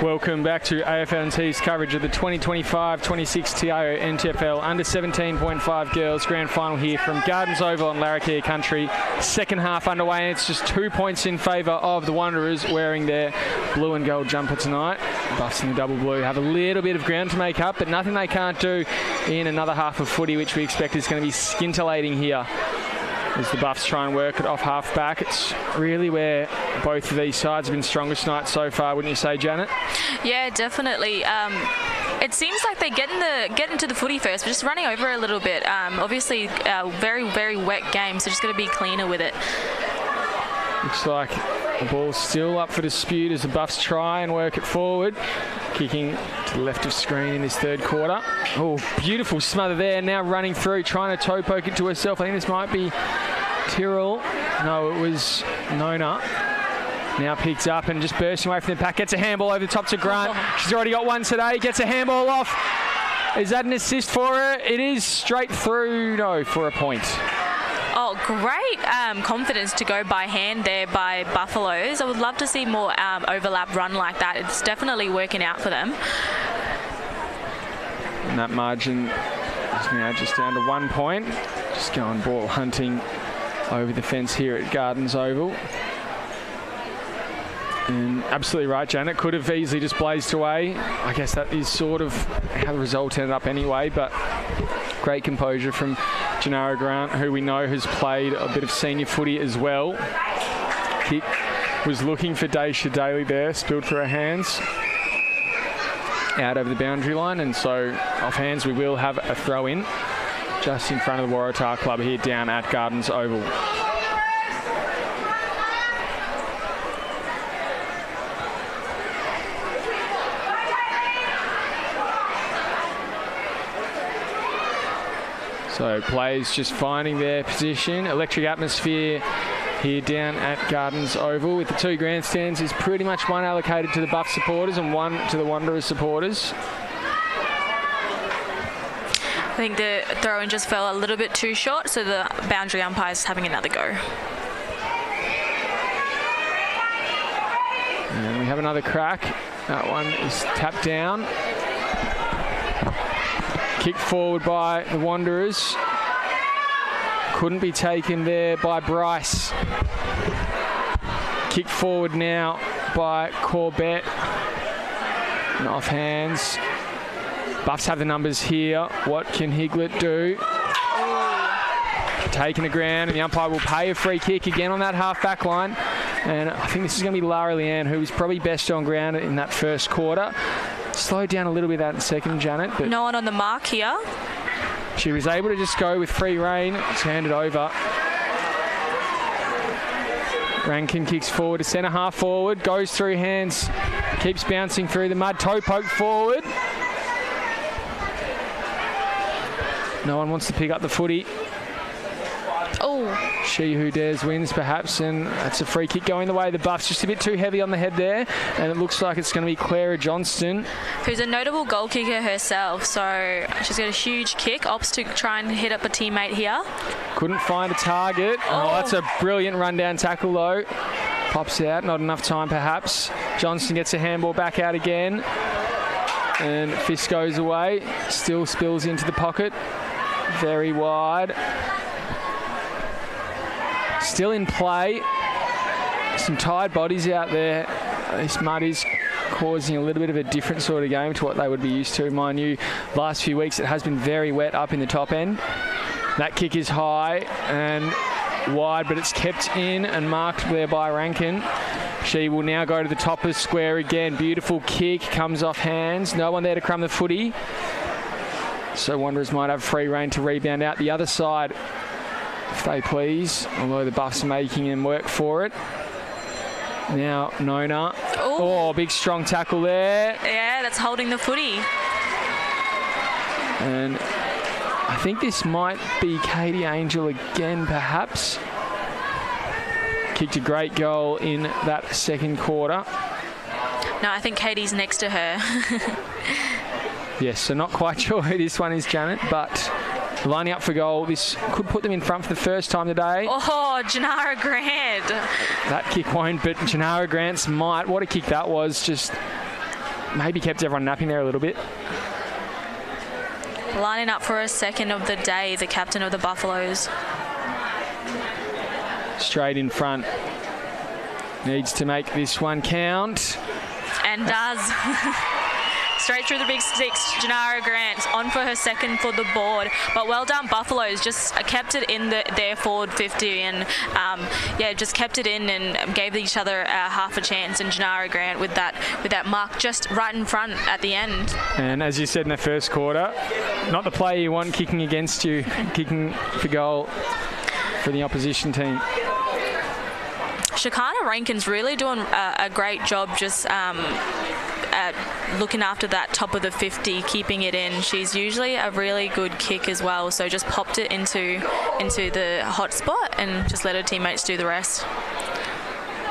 Welcome back to AFL&T's coverage of the 2025-26 TIO NTFL Under 17.5 Girls Grand Final here from Gardens Oval on Larrakia Country. Second half underway, and it's just 2 points in favour of the Wanderers wearing their blue and gold jumper tonight. Buffs in the double blue have a little bit of ground to make up, but nothing they can't do in another half of footy, which we expect is going to be scintillating here as the Buffs try and work it off half-back. It's really where both of these sides have been strongest tonight so far, wouldn't you say, Janet? Yeah, definitely. It seems like they get into the footy first, but just running over a little bit. Obviously, very, very wet game, so just got to be cleaner with it. Looks like the ball's still up for dispute as the Buffs try and work it forward. Kicking to the left of screen in this third quarter. Oh, beautiful smother there. Now running through, trying to toe poke it to herself. I think this might be Tyrrell. No, it was Nona. Now picked up and just bursting away from the pack. Gets a handball over the top to Grant. She's already got one today. Gets a handball off. Is that an assist for her? It is straight through. No, for a point. Oh, great confidence to go by hand there by Buffaloes. I would love to see more overlap run like that. It's definitely working out for them. And that margin is now just down to 1 point. Just going ball hunting over the fence here at Gardens Oval. And absolutely right, Janet. Could have easily just blazed away. I guess that is sort of how the result ended up anyway, but great composure from Gennaro Grant, who we know has played a bit of senior footy as well. Kick was looking for Daisha Daly there, spilled through her hands. Out over the boundary line, and so off hands we will have a throw in just in front of the Waratah Club here down at Gardens Oval. So players just finding their position. Electric atmosphere here down at Gardens Oval with the two grandstands. Is pretty much one allocated to the Buff supporters and one to the Wanderers supporters. I think the throw-in just fell a little bit too short, so the boundary umpire's having another go. And we have another crack. That one is tapped down. Kicked forward by the Wanderers. Couldn't be taken there by Bryce. Kicked forward now by Corbett. And off hands. Buffs have the numbers here. What can Higlett do? Taking the ground, and the umpire will pay a free kick again on that half-back line. And I think this is going to be Lara Leanne, who was probably best on ground in that first quarter. Slowed down a little bit that in second, Janet. But no one on the mark here. She was able to just go with free rein. It's handed over. Rankin kicks forward to centre half forward. Goes through hands. Keeps bouncing through the mud. Toe poke forward. No one wants to pick up the footy. Oh. She who dares wins, perhaps, and that's a free kick going the way of the Buffs. Just a bit too heavy on the head there, and it looks like it's going to be Clara Johnston, who's a notable goal kicker herself, so she's got a huge kick. Opts to try and hit up a teammate here. Couldn't find a target. Oh, that's a brilliant rundown tackle, though. Pops out, not enough time, perhaps. Johnston gets a handball back out again, and fist goes away. Still spills into the pocket. Very wide. Still in play. Some tired bodies out there. This mud is causing a little bit of a different sort of game to what they would be used to. Mind you, last few weeks it has been very wet up in the top end. That kick is high and wide, but it's kept in and marked there by Rankin. She will now go to the top of the square again. Beautiful kick, comes off hands. No one there to crumb the footy. So Wanderers might have free rein to rebound out the other side, if they please, although the Buffs are making them work for it. Now Nona. Ooh. Oh, big strong tackle there. Yeah, that's holding the footy. And I think this might be Katie Angel again, perhaps. Kicked a great goal in that second quarter. No, I think Katie's next to her. Yes, so not quite sure who this one is, Janet, but lining up for goal. This could put them in front for the first time today. Oh, Gennaro Grant. That kick won't, but Gennaro Grant's might. What a kick that was. Just maybe kept everyone napping there a little bit. Lining up for a second of the day, the captain of the Buffaloes. Straight in front. Needs to make this one count. And does. Straight through the big six, Janara Grant on for her second for the board. But well done, Buffaloes. Just kept it in their forward 50 and, just kept it in and gave each other half a chance. And Janara Grant with that mark just right in front at the end. And as you said in the first quarter, not the player you want kicking against you, kicking for goal for the opposition team. Shekinah Rankin's really doing a great job just looking after that top of the 50, keeping it in. She's usually a really good kick as well, so just popped it into the hot spot and just let her teammates do the rest.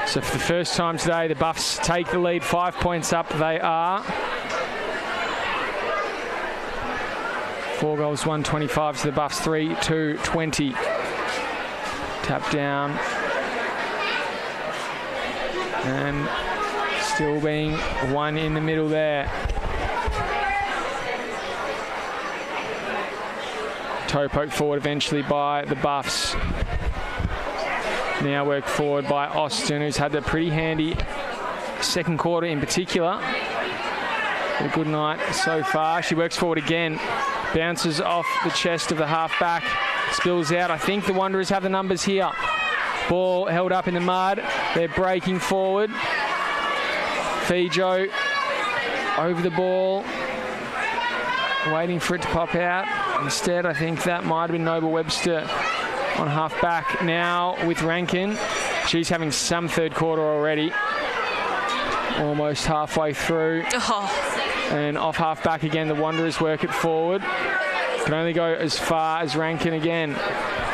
So for the first time today, the Buffs take the lead 5 points up. They are 4 goals, 125 to the Buffs, 3-2-20. Tap down. And still being one in the middle there. Toe poke forward eventually by the Buffs. Now work forward by Austin, who's had a pretty handy second quarter in particular. A good night so far. She works forward again. Bounces off the chest of the halfback. Spills out. I think the Wanderers have the numbers here. Ball held up in the mud. They're breaking forward. Fijo over the ball, waiting for it to pop out. Instead, I think that might have been Noble Webster on half back now with Rankin. She's having some third quarter already. Almost halfway through. And off half back again, the Wanderers work it forward. Can only go as far as Rankin again.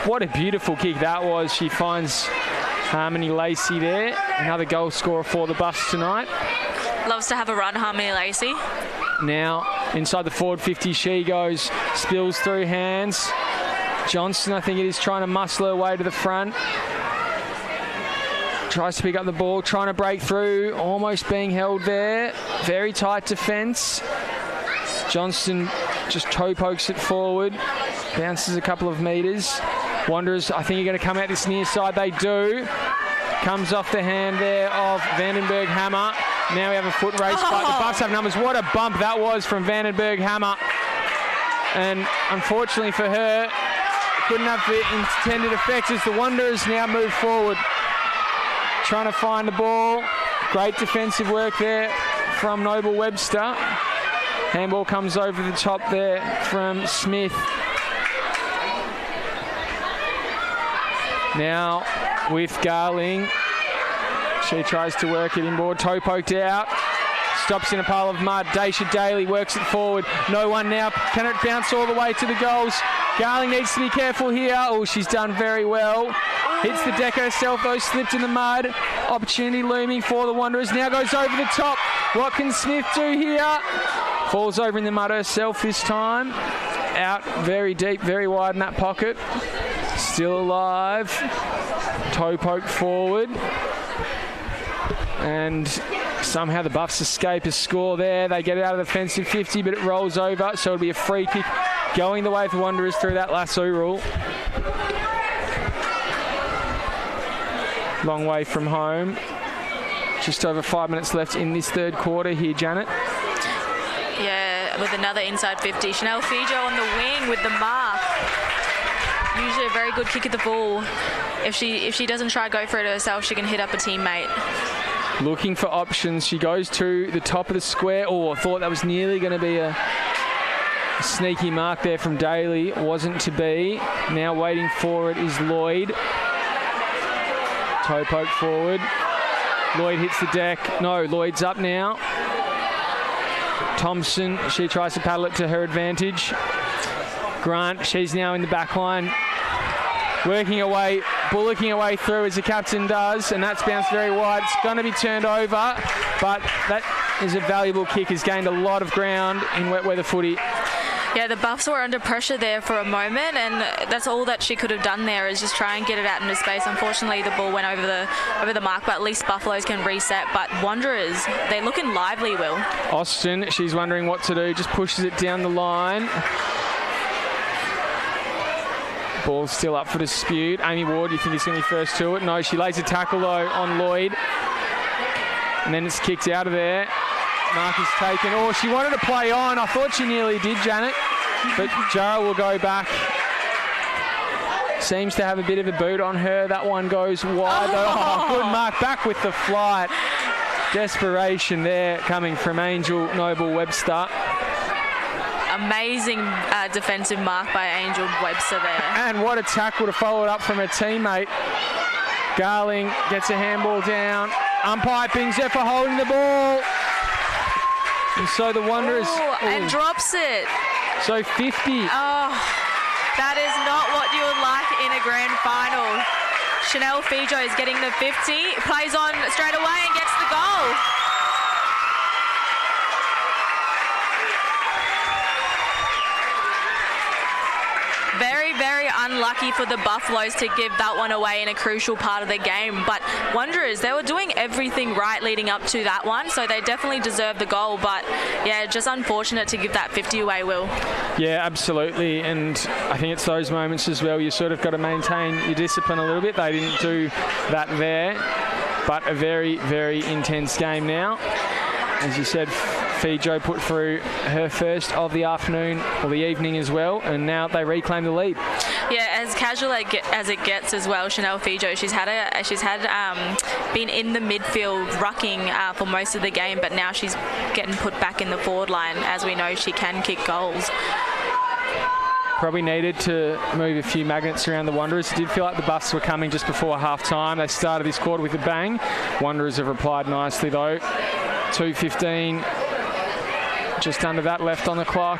What a beautiful kick that was. She finds Harmony Lacey there. Another goal scorer for the Buffs tonight. Loves to have a run, Harmony Lacey. Now, inside the forward 50 she goes. Spills through hands. Johnston, I think it is, trying to muscle her way to the front. Tries to pick up the ball, trying to break through. Almost being held there. Very tight defence. Johnston just toe pokes it forward. Bounces a couple of metres. Wanderers, I think, are going to come out this near side. They do. Comes off the hand there of Vandenberg Hammer. Now we have a foot race, but the Buffs have numbers. What a bump that was from Vandenberg Hammer. And unfortunately for her, couldn't have the intended effects as the Wanderers now move forward. Trying to find the ball. Great defensive work there from Noble Webster. Handball comes over the top there from Smith. Now with Garling. She tries to work it inboard. Toe poked out. Stops in a pile of mud. Daisha Daly works it forward. No one now. Can it bounce all the way to the goals? Garling needs to be careful here. Oh, she's done very well. Hits the deck herself though. Slipped in the mud. Opportunity looming for the Wanderers. Now goes over the top. What can Smith do here? Falls over in the mud herself this time. Out very deep, very wide in that pocket. Still alive. Toe poke forward. And somehow the Buffs escape a score there. They get it out of the defensive 50, but it rolls over, so it'll be a free kick going the way of the Wanderers through that lasso rule. Long way from home. Just over 5 minutes left in this third quarter here, Janet. Yeah, with another inside 50. Chanel Fijo on the wing with the mark. Usually a very good kick at the ball. If she doesn't try to go for it herself, she can hit up a teammate. Looking for options. She goes to the top of the square. Oh, I thought that was nearly going to be a sneaky mark there from Daly. Wasn't to be. Now waiting for it is Lloyd. Toe poke forward. Lloyd hits the deck. No, Lloyd's up now. Thompson, she tries to paddle it to her advantage. Grant, she's now in the back line. Working away, bullocking away through as the captain does, and that's bounced very wide. It's going to be turned over, but that is a valuable kick. Has gained a lot of ground in wet weather footy. Yeah, the Buffs were under pressure there for a moment, and that's all that she could have done there is just try and get it out into space. Unfortunately, the ball went over the mark, but at least Buffaloes can reset. But Wanderers, they're looking lively, Will. Austin, she's wondering what to do, just pushes it down the line. Ball's still up for dispute. Amy Ward, you think he's going to be first to it? No, she lays a tackle, though, on Lloyd. And then it's kicked out of there. Mark is taken. Oh, she wanted to play on. I thought she nearly did, Janet. But Jarrah will go back. Seems to have a bit of a boot on her. That one goes wide. Oh, good mark. Back with the flight. Desperation there coming from Angel Noble-Webster. Amazing defensive mark by Angel Webster there. And what a tackle to follow it up from her teammate. Garling gets a handball down. Umpire pings her for holding the ball. And so the Wanderers... and drops it. So 50. Oh, that is not what you would like in a grand final. Chanel Fijo is getting the 50, plays on straight away and gets the goal. Very, very unlucky for the Buffaloes to give that one away in a crucial part of the game. But Wanderers, they were doing everything right leading up to that one, so they definitely deserved the goal. But, yeah, just unfortunate to give that 50 away, Will. Yeah, absolutely. And I think it's those moments as well. You sort of got to maintain your discipline a little bit. They didn't do that there. But a very, very intense game now. As you said, Fijo put through her first of the afternoon or the evening as well, and now they reclaim the lead. Yeah, as casual as it gets as well, Chanel Fijo, she's been in the midfield rucking for most of the game, but now she's getting put back in the forward line. As we know, she can kick goals. Probably needed to move a few magnets around the Wanderers. It did feel like the Buffs were coming just before half-time. They started this quarter with a bang. Wanderers have replied nicely though. 2:15. Just under that left on the clock.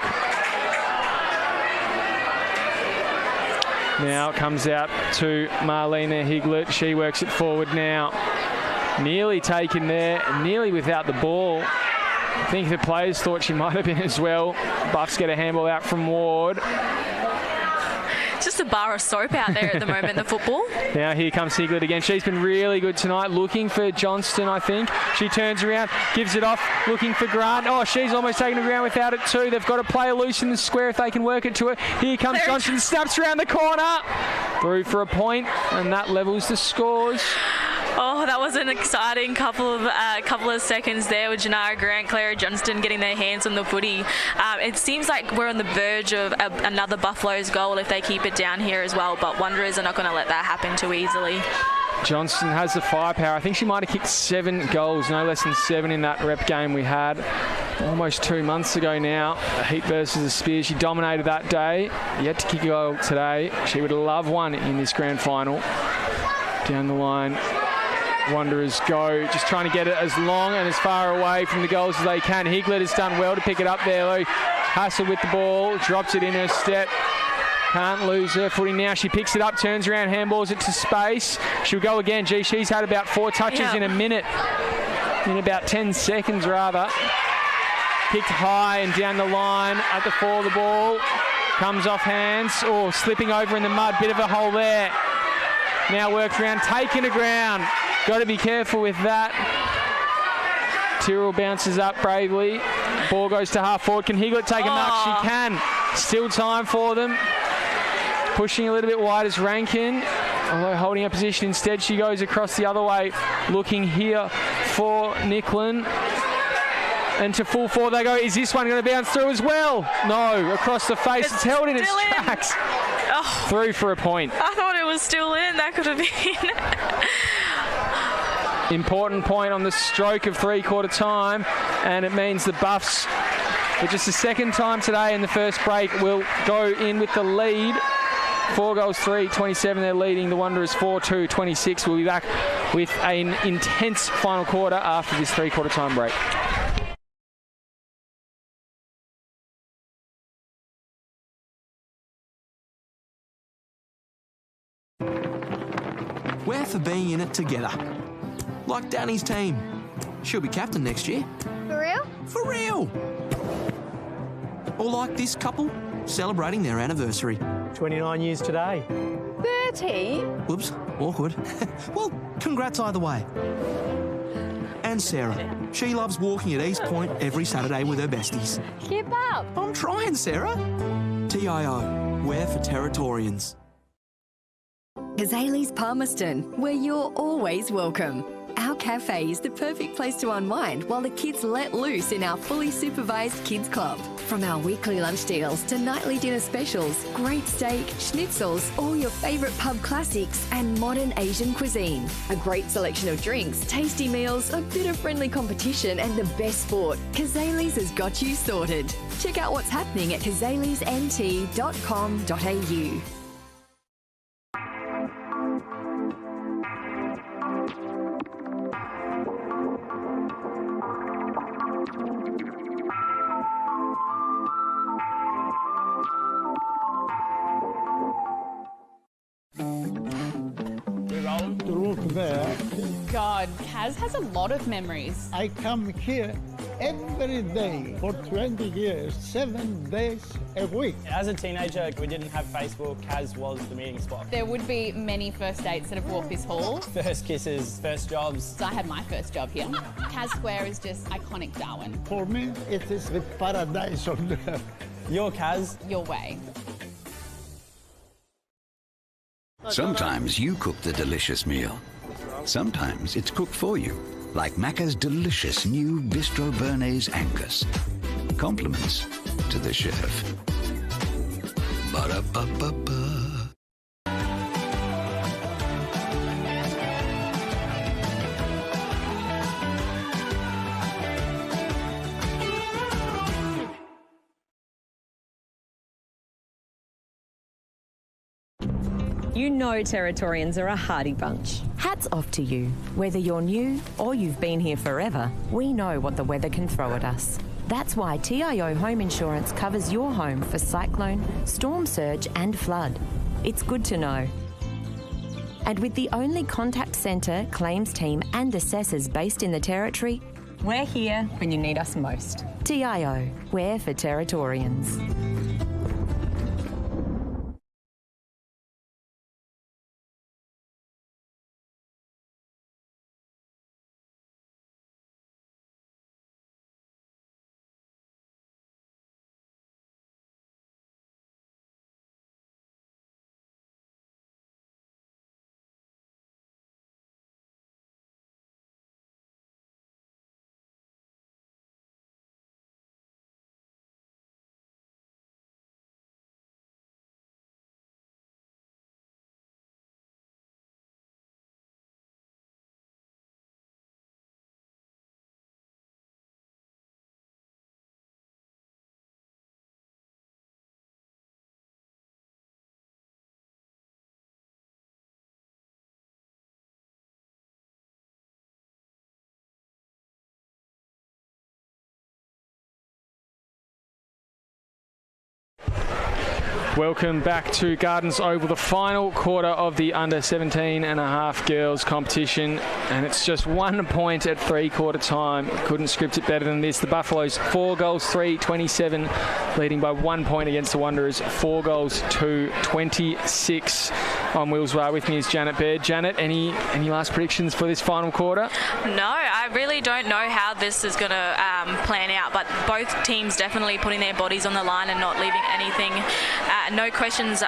Now it comes out to Marlena Higlett. She works it forward now. Nearly taken there, nearly without the ball. I think the players thought she might have been as well. Buffs get a handball out from Ward. Just a bar of soap out there at the moment, the football. Now here comes Higlett again. She's been really good tonight, looking for Johnston, I think. She turns around, gives it off, looking for Grant. Oh, she's almost taken the ground without it too. They've got to play her loose in the square if they can work it to her. Here comes Johnston, snaps around the corner. Through for a point, and that levels the scores. Oh, that was an exciting couple of seconds there with Janara Grant, Clara Johnston getting their hands on the footy. It seems like we're on the verge of another Buffaloes goal if they keep it down here as well, but Wanderers are not going to let that happen too easily. Johnston has the firepower. I think she might have kicked 7 goals, no less than 7 in that rep game we had almost 2 months ago now. A Heat versus the Spears. She dominated that day. Yet to kick a goal today. She would love one in this grand final. Down the line. Wanderers go, just trying to get it as long and as far away from the goals as they can. Higlett has done well to pick it up there, though. Hassel with the ball, drops it in her step. Can't lose her footing now. She picks it up, turns around, handballs it to space. She'll go again. Gee, she's had about 4 touches in a minute. In about 10 seconds, rather. Kicked high and down the line at the fall of the ball. Comes off hands. Oh, slipping over in the mud. Bit of a hole there. Now works around, taken to ground. Got to be careful with that. Tyrrell bounces up bravely. Ball goes to half forward. Can Higlett take a mark? She can. Still time for them. Pushing a little bit wide is Rankin. Although holding her position instead, she goes across the other way. Looking here for Nicklin. And to full forward they go. Is this one going to bounce through as well? No, across the face. It's held in its tracks. Oh. Through for a point. I thought it was still in. That could have been. Important point on the stroke of 3/4 time, and it means the Buffs, for just the second time today in the first break, will go in with the lead. 4 goals, 3-27. They're leading the Wanderers 4-2-26. We'll be back with an intense final quarter after this 3/4 time break. We're for being in it together. Like Danny's team. She'll be captain next year. For real? For real! Or like this couple, celebrating their anniversary. 29 years today. 30? Whoops, awkward. Well, congrats either way. And Sarah. She loves walking at East Point every Saturday with her besties. Keep up. I'm trying, Sarah. TIO, we're for Territorians. Kazali's Palmerston, where you're always welcome. Our cafe is the perfect place to unwind while the kids let loose in our fully supervised kids club. From our weekly lunch deals to nightly dinner specials, great steak, schnitzels, all your favourite pub classics and modern Asian cuisine. A great selection of drinks, tasty meals, a bit of friendly competition and the best sport. Kazali's has got you sorted. Check out what's happening at kazalisnt.com.au. To look there, God, Kaz has a lot of memories. I come here every day for 20 years, 7 days a week. As a teenager, we didn't have Facebook. Kaz was the meeting spot. There would be many first dates that have walked this hall. First kisses, first jobs. So I had my first job here. Kaz Square is just iconic Darwin. For me, it is the paradise on earth. You're Kaz. Your way. Sometimes you cook the delicious meal. Sometimes it's cooked for you, like Macca's delicious new Bistro Bernays Angus. Compliments to the chef. Ba-da-ba-ba-ba. You know Territorians are a hardy bunch. Hats off to you. Whether you're new or you've been here forever, we know what the weather can throw at us. That's why TIO Home Insurance covers your home for cyclone, storm surge and flood. It's good to know. And with the only contact centre, claims team and assessors based in the Territory, we're here when you need us most. TIO, we're for Territorians. Welcome back to Gardens Oval, the final quarter of the under 17.5 girls competition, and it's just 1 point at three-quarter time. Couldn't script it better than this. The Buffaloes 4 goals 3-27, leading by 1 point against the Wanderers 4 goals 2-26. On Will's Bar with me is Janet Baird. Janet, any last predictions for this final quarter? No, I really don't know how this is going to plan out, but both teams definitely putting their bodies on the line and not leaving anything, no questions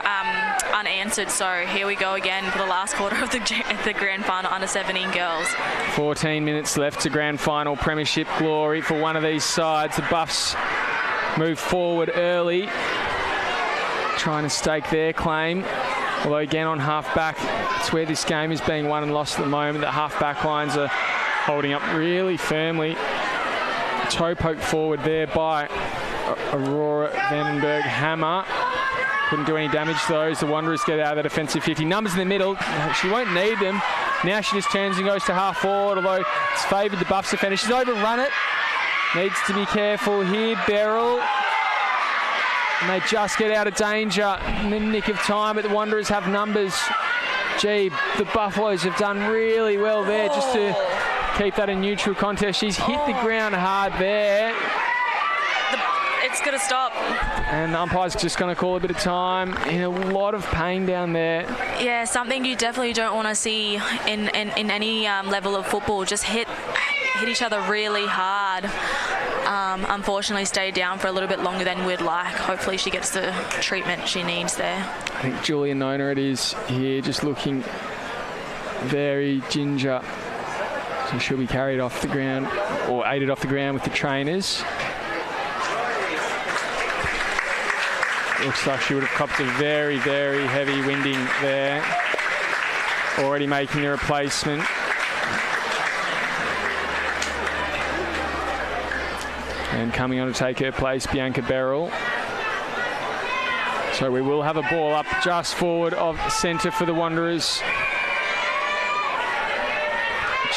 unanswered. So here we go again for the last quarter of the grand final under 17 girls. 14 minutes left to grand final premiership glory for one of these sides. The Buffs move forward early, trying to stake their claim. Although again on half-back, it's where this game is being won and lost at the moment. The half-back lines are holding up really firmly. Toe poke forward there by Aurora Vandenberg Hammer. Couldn't do any damage though as the Wanderers get out of the defensive 50. Numbers in the middle, she won't need them. Now she just turns and goes to half forward, although it's favoured the Buffs defender. She's overrun it. Needs to be careful here, Beryl. And they just get out of danger in the nick of time, but the Wanderers have numbers. Gee, the Buffaloes have done really well there just to keep that a neutral contest. She's hit the ground hard there. It's going to stop. And the umpire's just going to call a bit of time. In a lot of pain down there. Yeah, something you definitely don't want to see in any level of football. Just hit each other really hard. Unfortunately stayed down for a little bit longer than we'd like. Hopefully she gets the treatment she needs there. I think Julia Nona it is here, just looking very ginger. So she'll be carried off the ground or aided off the ground with the trainers. Looks like she would have copped a very, very heavy winding there. Already making a replacement. And coming on to take her place, Bianca Beryl. So we will have a ball up just forward of centre for the Wanderers.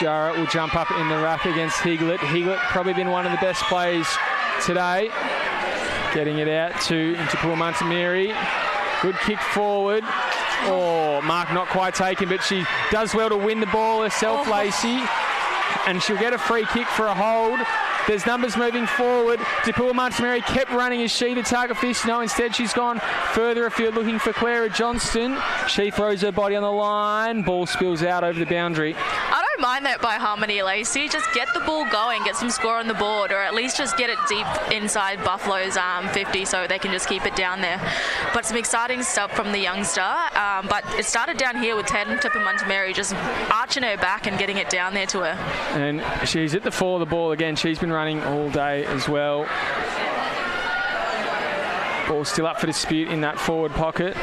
Jarrett will jump up in the ruck against Higlett. Higlett probably been one of the best plays today. Getting it out to Pua Montemiri. Good kick forward. Oh, mark not quite taken, but she does well to win the ball herself, Lacey. And she'll get a free kick for a hold. There's numbers moving forward. Pua Montemiri kept running. Is she the target for this? No, instead she's gone further afield looking for Clara Johnston. She throws her body on the line. Ball spills out over the boundary. I don't mind that by Harmony, Lacey. Just get the ball going, get some score on the board, or at least just get it deep inside Buffalo's 50 so they can just keep it down there. But some exciting stuff from the youngster. But it started down here with Pua Montemiri just arching her back and getting it down there to her. And she's at the fore of the ball again. She's been running all day as well. Ball still up for dispute in that forward pocket.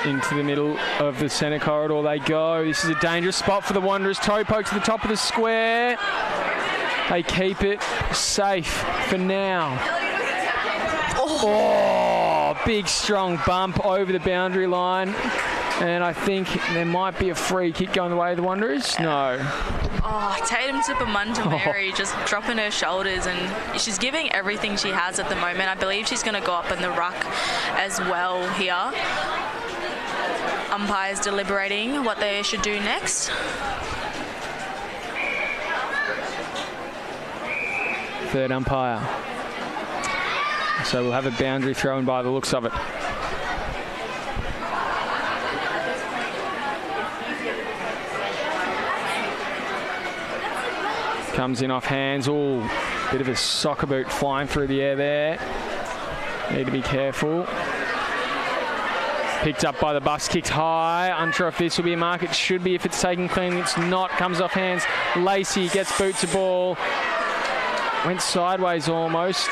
Into the middle of the centre corridor they go. This is a dangerous spot for the Wanderers. Toe poke to the top of the square. They keep it safe for now. Oh, big strong bump over the boundary line. And I think there might be a free kick going the way of the Wanderers. No. Oh, Pua Montemiri just dropping her shoulders, and she's giving everything she has at the moment. I believe she's going to go up in the ruck as well here. Umpires deliberating what they should do next. Third umpire. So we'll have a boundary thrown by the looks of it. Comes in off hands. Oh, bit of a soccer boot flying through the air there. Need to be careful. Picked up by the bus, kicked high. Unsure if this will be a mark. It should be if it's taken clean. It's not. Comes off hands. Lacey gets boot to ball. Went sideways almost.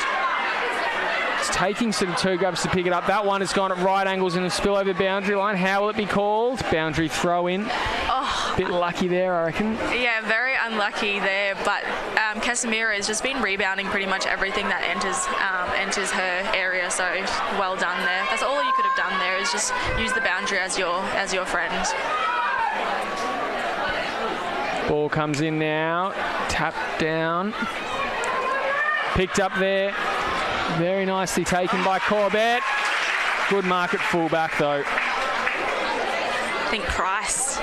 It's taking sort of two grabs to pick it up. That one has gone at right angles and a spill over the boundary line. How will it be called? Boundary throw in. Oh. Bit lucky there, I reckon. Yeah, very unlucky there. But Casemiro has just been rebounding pretty much everything that enters her area. So well done there. That's all you could have done there, is just use the boundary as your friend. Ball comes in now. Tapped down. Picked up there. Very nicely taken by Corbett. Good mark at fullback though. I think Price.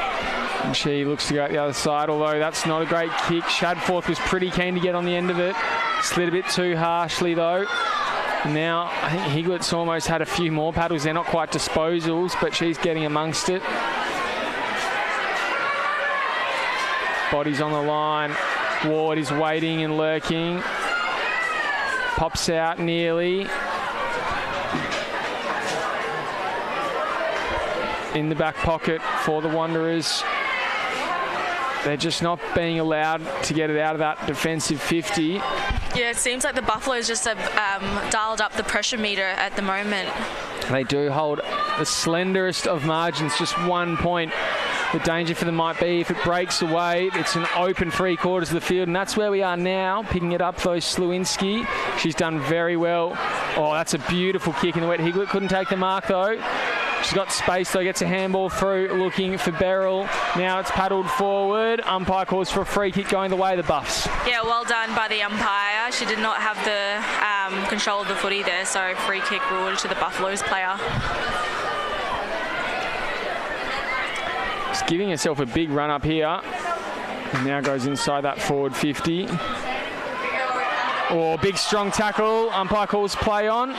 And she looks to go out the other side, although that's not a great kick. Shadforth was pretty keen to get on the end of it. Slid a bit too harshly though. Now I think Higlett's almost had a few more paddles. They're not quite disposals, but she's getting amongst it. Body's on the line. Ward is waiting and lurking. Pops out nearly. In the back pocket for the Wanderers. They're just not being allowed to get it out of that defensive 50. Yeah, it seems like the Buffaloes just have dialed up the pressure meter at the moment. They do hold the slenderest of margins, just 1 point. The danger for them might be if it breaks away, it's an open 3/4 of the field, and that's where we are now. Picking it up though, Slewinski. She's done very well. Oh, that's a beautiful kick in the wet. Higlett couldn't take the mark though. She's got space though, gets a handball through, looking for Beryl. Now it's paddled forward. Umpire calls for a free kick going the way of the Buffs. Yeah, well done by the umpire. She did not have the control of the footy there, so free kick ruled to the Buffaloes player. She's giving herself a big run up here. And now goes inside that forward 50. Oh, big strong tackle. Umpire calls play on.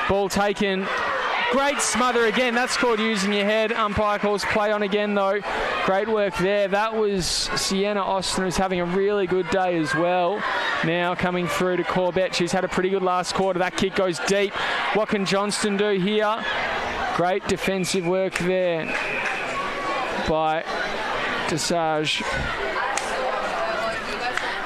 Ball taken. Great smother again. That's called using your head. Umpire calls play on again, though. Great work there. That was Sienna Austin, who's having a really good day as well. Now coming through to Corbett. She's had a pretty good last quarter. That kick goes deep. What can Johnston do here? Great defensive work there by Desage.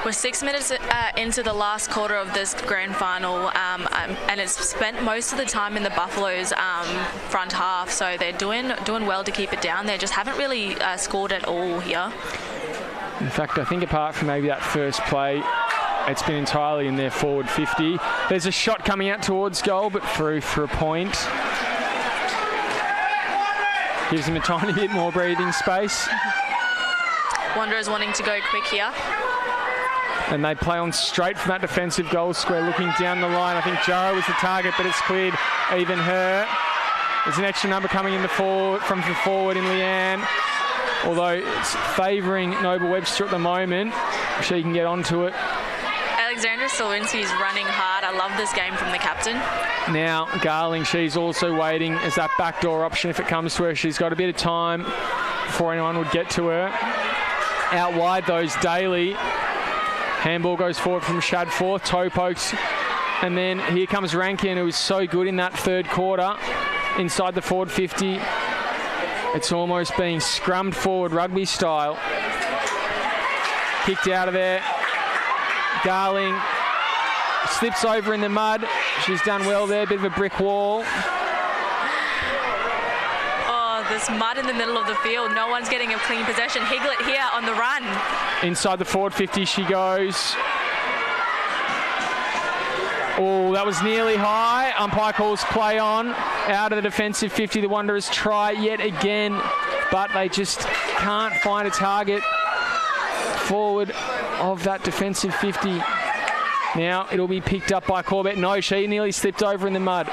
We're 6 minutes into the last quarter of this grand final, and it's spent most of the time in the Buffaloes' front half, so they're doing well to keep it down. They just haven't really scored at all here. In fact, I think apart from maybe that first play, it's been entirely in their forward 50. There's a shot coming out towards goal, but through for a point. Gives them a tiny bit more breathing space. Wanderers wanting to go quick here. And they play on straight from that defensive goal square, looking down the line. I think Jaro was the target, but it's cleared even her. There's an extra number coming in from the forward in Leanne. Although it's favouring Noble Webster at the moment. She can get onto it. Alexandra Slawinski is running hard. I love this game from the captain. Now, Garling, she's also waiting as that backdoor option if it comes to her. She's got a bit of time before anyone would get to her. Out wide, those Daly. Handball goes forward from Shadforth, toe pokes, and then here comes Rankin, who was so good in that third quarter, inside the forward 50. It's almost being scrummed forward rugby style. Kicked out of there. Garling slips over in the mud. She's done well there, bit of a brick wall. This mud in the middle of the field. No one's getting a clean possession. Higlett here on the run. Inside the forward 50 she goes. Oh, that was nearly high. Umpire calls play on. Out of the defensive 50. The Wanderers try yet again, but they just can't find a target forward of that defensive 50. Now it'll be picked up by Corbett. No, she nearly slipped over in the mud.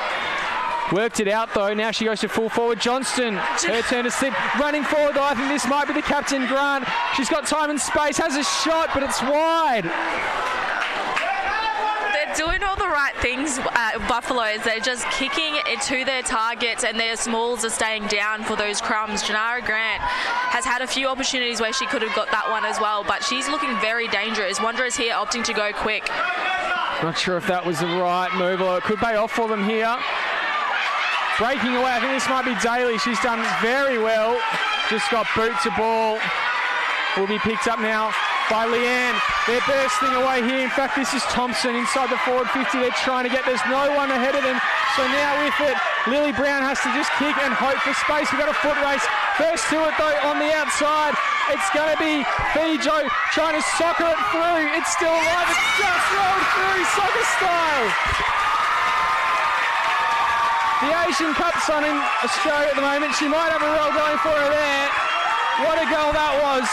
Worked it out though. Now she goes to full forward. Johnston, her turn to slip. Running forward though. I think this might be the captain, Grant. She's got time and space. Has a shot, but it's wide. They're doing all the right things, Buffaloes. They're just kicking it to their targets, and their smalls are staying down for those crumbs. Janara Grant has had a few opportunities where she could have got that one as well, but she's looking very dangerous. Wanderers here opting to go quick. Not sure if that was the right move, although it could pay off for them here. Breaking away, I think this might be Daly. She's done very well. Just got boot to ball. Will be picked up now by Leanne. They're bursting away here. In fact, this is Thompson inside the forward 50. They're trying to get, there's no one ahead of them. So now with it, Lily Brown has to just kick and hope for space. We've got a foot race. First to it though on the outside. It's going to be Fijo trying to soccer it through. It's still alive. It's just rolled through soccer style. The Asian Cup's on in Australia at the moment. She might have a roll going for her there. What a goal that was.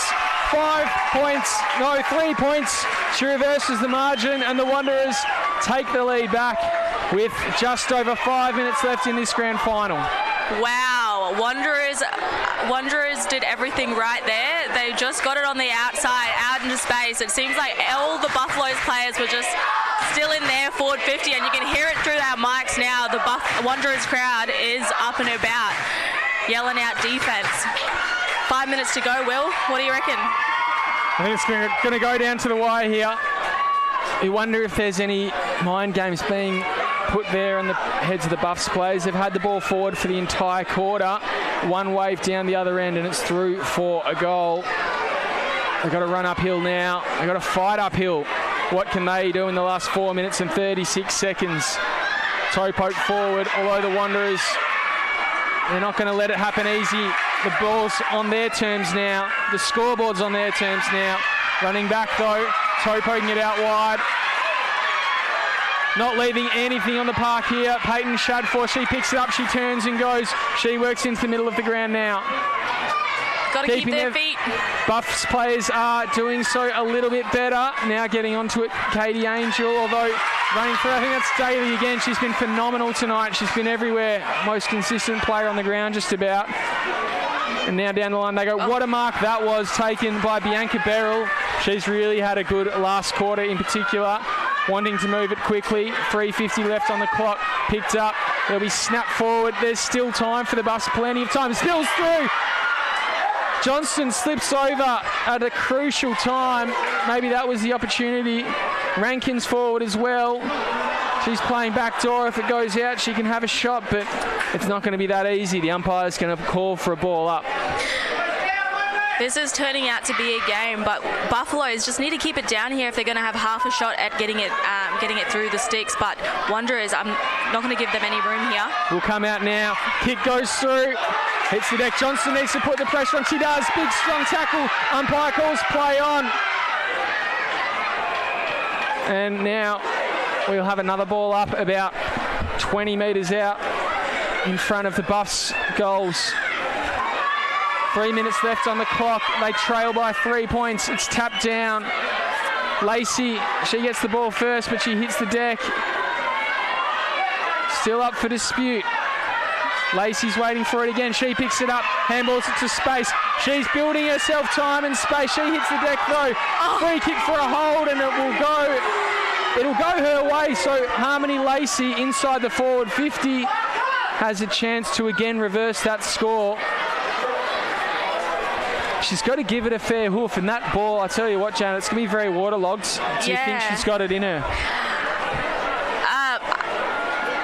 3 points. She reverses the margin, and the Wanderers take the lead back with just over 5 minutes left in this grand final. Wow, Wanderers did everything right there. They just got it on the outside, out into space. It seems like all the Buffaloes players were just still in there, forward 50, and you can hear it through our mics now. The Wanderers crowd is up and about, yelling out defence. 5 minutes to go, Will. What do you reckon? I think it's going to go down to the wire here. You wonder if there's any mind games being put there on the heads of the Buffs players. They've had the ball forward for the entire quarter. One wave down the other end, and it's through for a goal. They've got to run uphill now. They've got to fight uphill. What can they do in the last 4 minutes and 36 seconds? Toe poke forward, although the Wanderers, they're not going to let it happen easy. The ball's on their terms now. The scoreboard's on their terms now. Running back though, toe poking it out wide. Not leaving anything on the park here. Peyton Shadforth, she picks it up, she turns and goes. She works into the middle of the ground now. Got to keep their feet. Buffs players are doing so a little bit better. Now getting onto it, Katie Angel, although running through, I think that's Daly again. She's been phenomenal tonight. She's been everywhere. Most consistent player on the ground just about. And now down the line they go. What a mark that was, taken by Bianca Beryl. She's really had a good last quarter in particular. wanting to move it quickly. 3:50 left on the clock. Picked up. It'll be snapped forward. There's still time for the Buffs. Plenty of time. Spills through. Johnston slips over at a crucial time. Maybe that was the opportunity. Rankin's forward as well. She's playing backdoor. If it goes out, she can have a shot, but it's not going to be that easy. The umpire's going to call for a ball up. This is turning out to be a game, but Buffaloes just need to keep it down here if they're going to have half a shot at getting it through the sticks. But Wanderers, I'm not going to give them any room here. Will come out now. Kick goes through. Hits the deck. Johnston needs to put the pressure on. She does. Big, strong tackle. Umpire calls play on. And now we'll have another ball up about 20 metres out in front of the Buffs goals. 3 minutes left on the clock. They trail by 3 points. It's tapped down. Lacey, she gets the ball first, but she hits the deck. Still up for dispute. Lacey's waiting for it again. She picks it up. Handballs it to Space. She's building herself time and space. She hits the deck though. Free kick for a hold, and it'll go her way. So Harmony Lacey inside the forward 50 has a chance to again reverse that score. She's got to give it a fair hoof, and that ball, I tell you what, Janet, it's going to be very waterlogged. Do you think she's got it in her?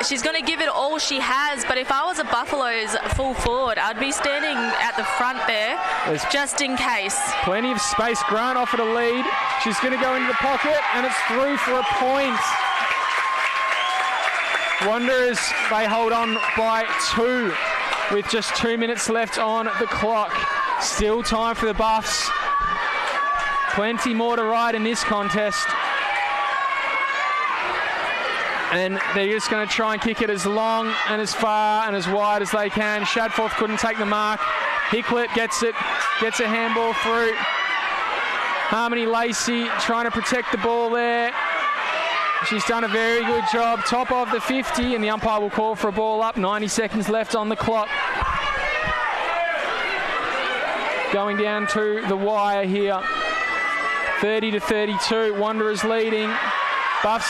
She's going to give it all she has, but if I was a Buffalo's full forward, I'd be standing at the front there, just in case. Plenty of space. Grant offered a lead. She's going to go into the pocket, and it's through for a point. Wanderers, they hold on by 2 with just 2 minutes left on the clock. Still time for the Buffs. Plenty more to ride in this contest. And they're just going to try and kick it as long and as far and as wide as they can. Shadforth couldn't take the mark. Hicklett gets a handball through. Harmony Lacey trying to protect the ball there. She's done a very good job. Top of the 50, and the umpire will call for a ball up. 90 seconds left on the clock. Going down to the wire here. 30-32. Wanderers leading. Buffs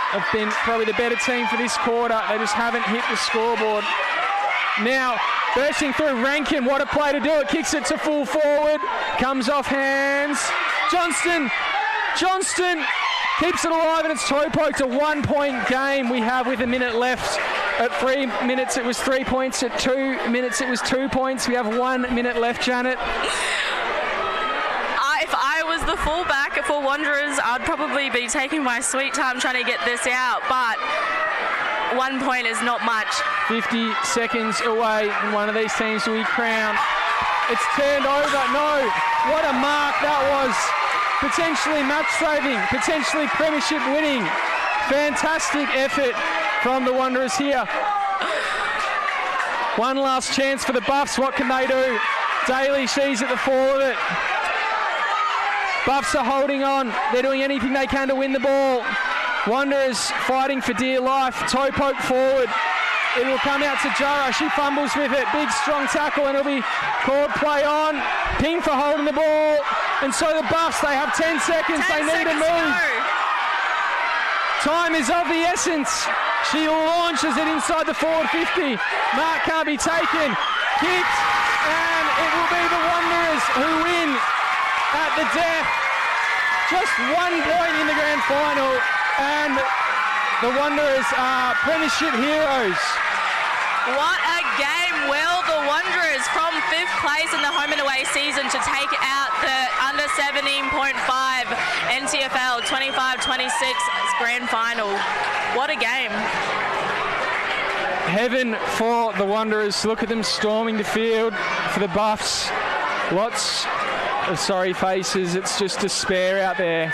have been probably the better team for this quarter. They just haven't hit the scoreboard. Now, bursting through Rankin. What a play to do it. Kicks it to full forward. Comes off hands. Johnston keeps it alive, and it's toe poked. A 1 point game we have with a minute left. At 3 minutes it was 3 points. At 2 minutes it was 2 points. We have 1 minute left, Janet. If I was the fullback for Wanderers, I'd probably be taking my sweet time trying to get this out, but 1 point is not much. 50 seconds away, and one of these teams will be crowned. It's turned over. No, what a mark that was. Potentially match-saving, potentially premiership winning. Fantastic effort from the Wanderers here. One last chance for the Buffs. What can they do? Daly, she's at the fore of it. Buffs are holding on. They're doing anything they can to win the ball. Wanderers fighting for dear life. Toe poke forward. It will come out to Jara. She fumbles with it. Big, strong tackle, and it'll be called play on. Ping for holding the ball. And so the Buffs, they have 10 seconds. They need to move. Time is of the essence. She launches it inside the forward 50. Mark can't be taken. Kicked, and it will be the Wanderers who win at the death. Just 1 point in the grand final, and the Wanderers are premiership heroes. What a game. Will the Wanderers from 5th place in the home and away season to take out the under 17.5 NTFL 25-26 grand final. What a game. Heaven for the Wanderers. Look at them storming the field for the Buffs. Lots of sorry faces. It's just despair out there.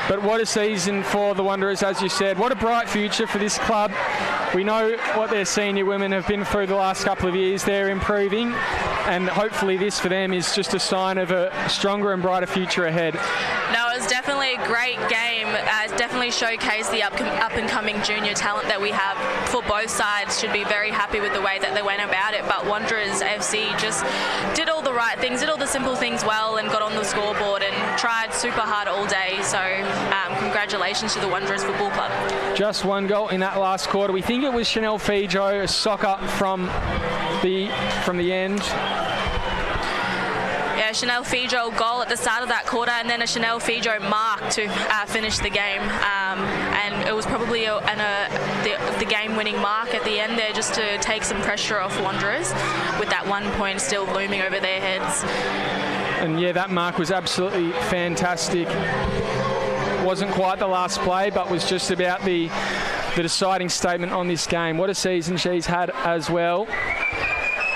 But what a season for the Wanderers, as you said. What a bright future for this club. We know what their senior women have been through the last couple of years. They're improving, and hopefully this for them is just a sign of a stronger and brighter future ahead. No, it was definitely a great game. It definitely showcased the up-and-coming junior talent that we have. For both sides, should be very happy with the way that they went about it. But Wanderers FC just did all the right things, did all the simple things well, and got on the scoreboard and tried super hard all day. So congratulations to the Wanderers Football Club. Just one goal in that last quarter. We think it was Chanel Fijo, a sock up from the end. Yeah, Chanel Fijo goal at the start of that quarter, and then a Chanel Fijo mark to finish the game. And it was probably the game-winning mark at the end there, just to take some pressure off Wanderers, with that 1 point still looming over their heads. And yeah, that mark was absolutely fantastic. Wasn't quite the last play, but was just about the deciding statement on this game. What a season she's had as well.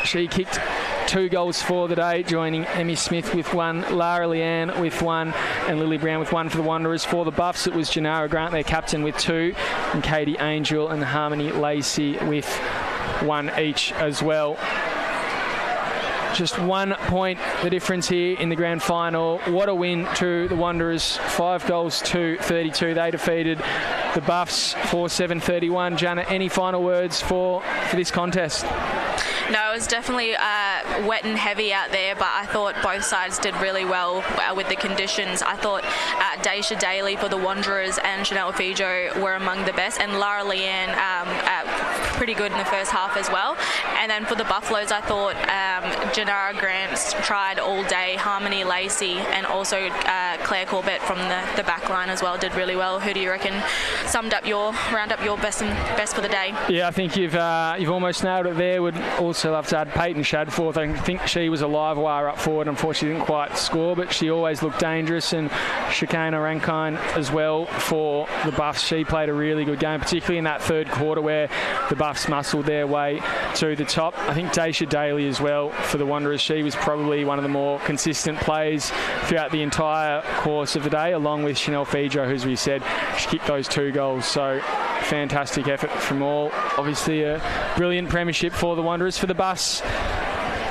She kicked 2 goals for the day, joining Emmy Smith with 1, Lara Leanne with 1, and Lily Brown with 1 for the Wanderers. For the Buffs, it was Janara Grant, their captain, with 2, and Katie Angel and Harmony Lacey with 1 each as well. Just 1 point the difference here in the grand final. What a win to the Wanderers, 5 goals to 32. They defeated the Buffs 4-7-31. Jana, any final words for this contest? No, it was definitely wet and heavy out there, but I thought both sides did really well with the conditions. I thought Daisha Daly for the Wanderers and Chanel Fijo were among the best, and Lara Leanne pretty good in the first half as well. And then for the Buffaloes, I thought Janara Grant tried all day, Harmony Lacey, and also Claire Corbett from the back line as well did really well. Who do you reckon round up your best for the day? Yeah, I think you've almost nailed it there. Would also love to add Peyton Shadforth. I think she was a live wire up forward. Unfortunately, didn't quite score, but she always looked dangerous. And Shakana Rankine as well for the Buffs. She played a really good game, particularly in that third quarter where the Buffs muscled their way to the top. I think Daisha Daly as well for the Wanderers. She was probably one of the more consistent players throughout the entire course of the day, along with Chanel Fijo, who, as we said, she kicked those 2 goals. So fantastic effort from all. Obviously a brilliant premiership for the Wanderers. For the Buffs,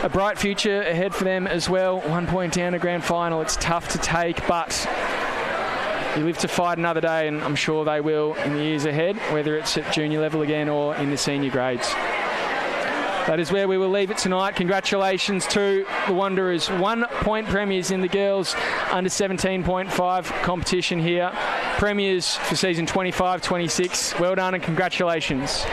a bright future ahead for them as well. 1 point down to grand final. It's tough to take, but you live to fight another day, and I'm sure they will in the years ahead, whether it's at junior level again or in the senior grades. That is where we will leave it tonight. Congratulations to the Wanderers. 1 point premiers in the girls under 17.5 competition here. Premiers for season 25-26. Well done and congratulations.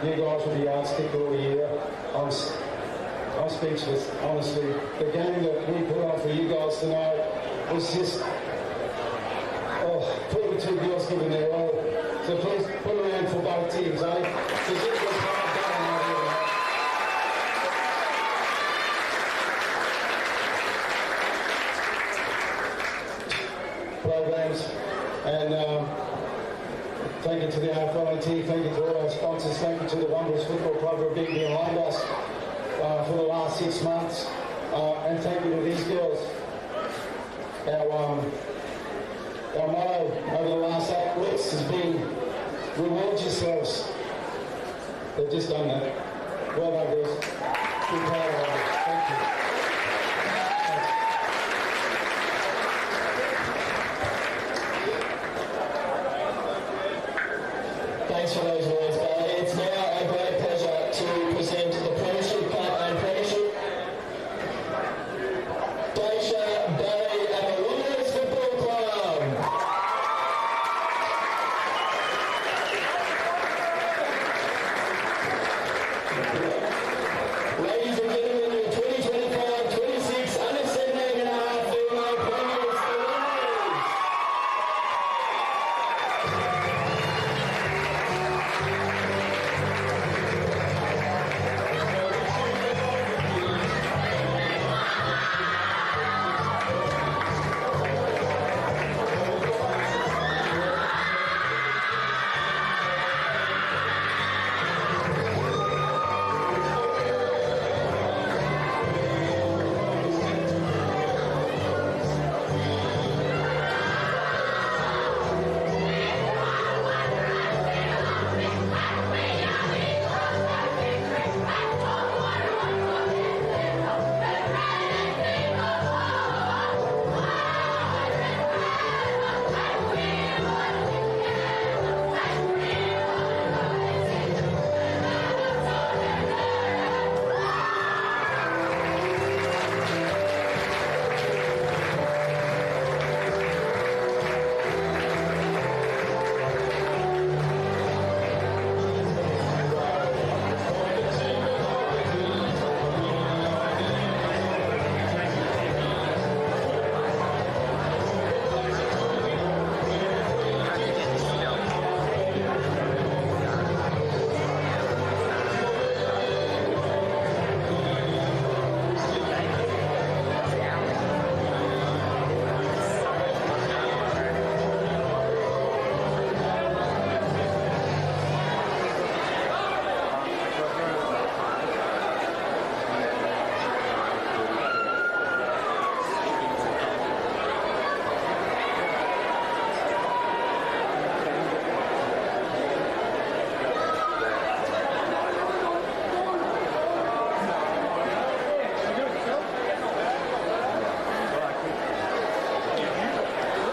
You guys were the yardstick all year. I'm speechless, honestly. The game that we put on for you guys tonight was just, 42 girls giving their all. So please put a round for both teams, eh? Because it was hard going over here. Programs and thank you to the AFLNT, thank you to all our sponsors, thank you to the Wanderers Football Club for being behind us for the last 6 months, and thank you to these girls. Our motto over the last 8 weeks has been reward yourselves. They've just done that. Well done, girls. Be proud of it. Thank you. Thanks for those words, Bailey. It's now a great pleasure to present the Premiership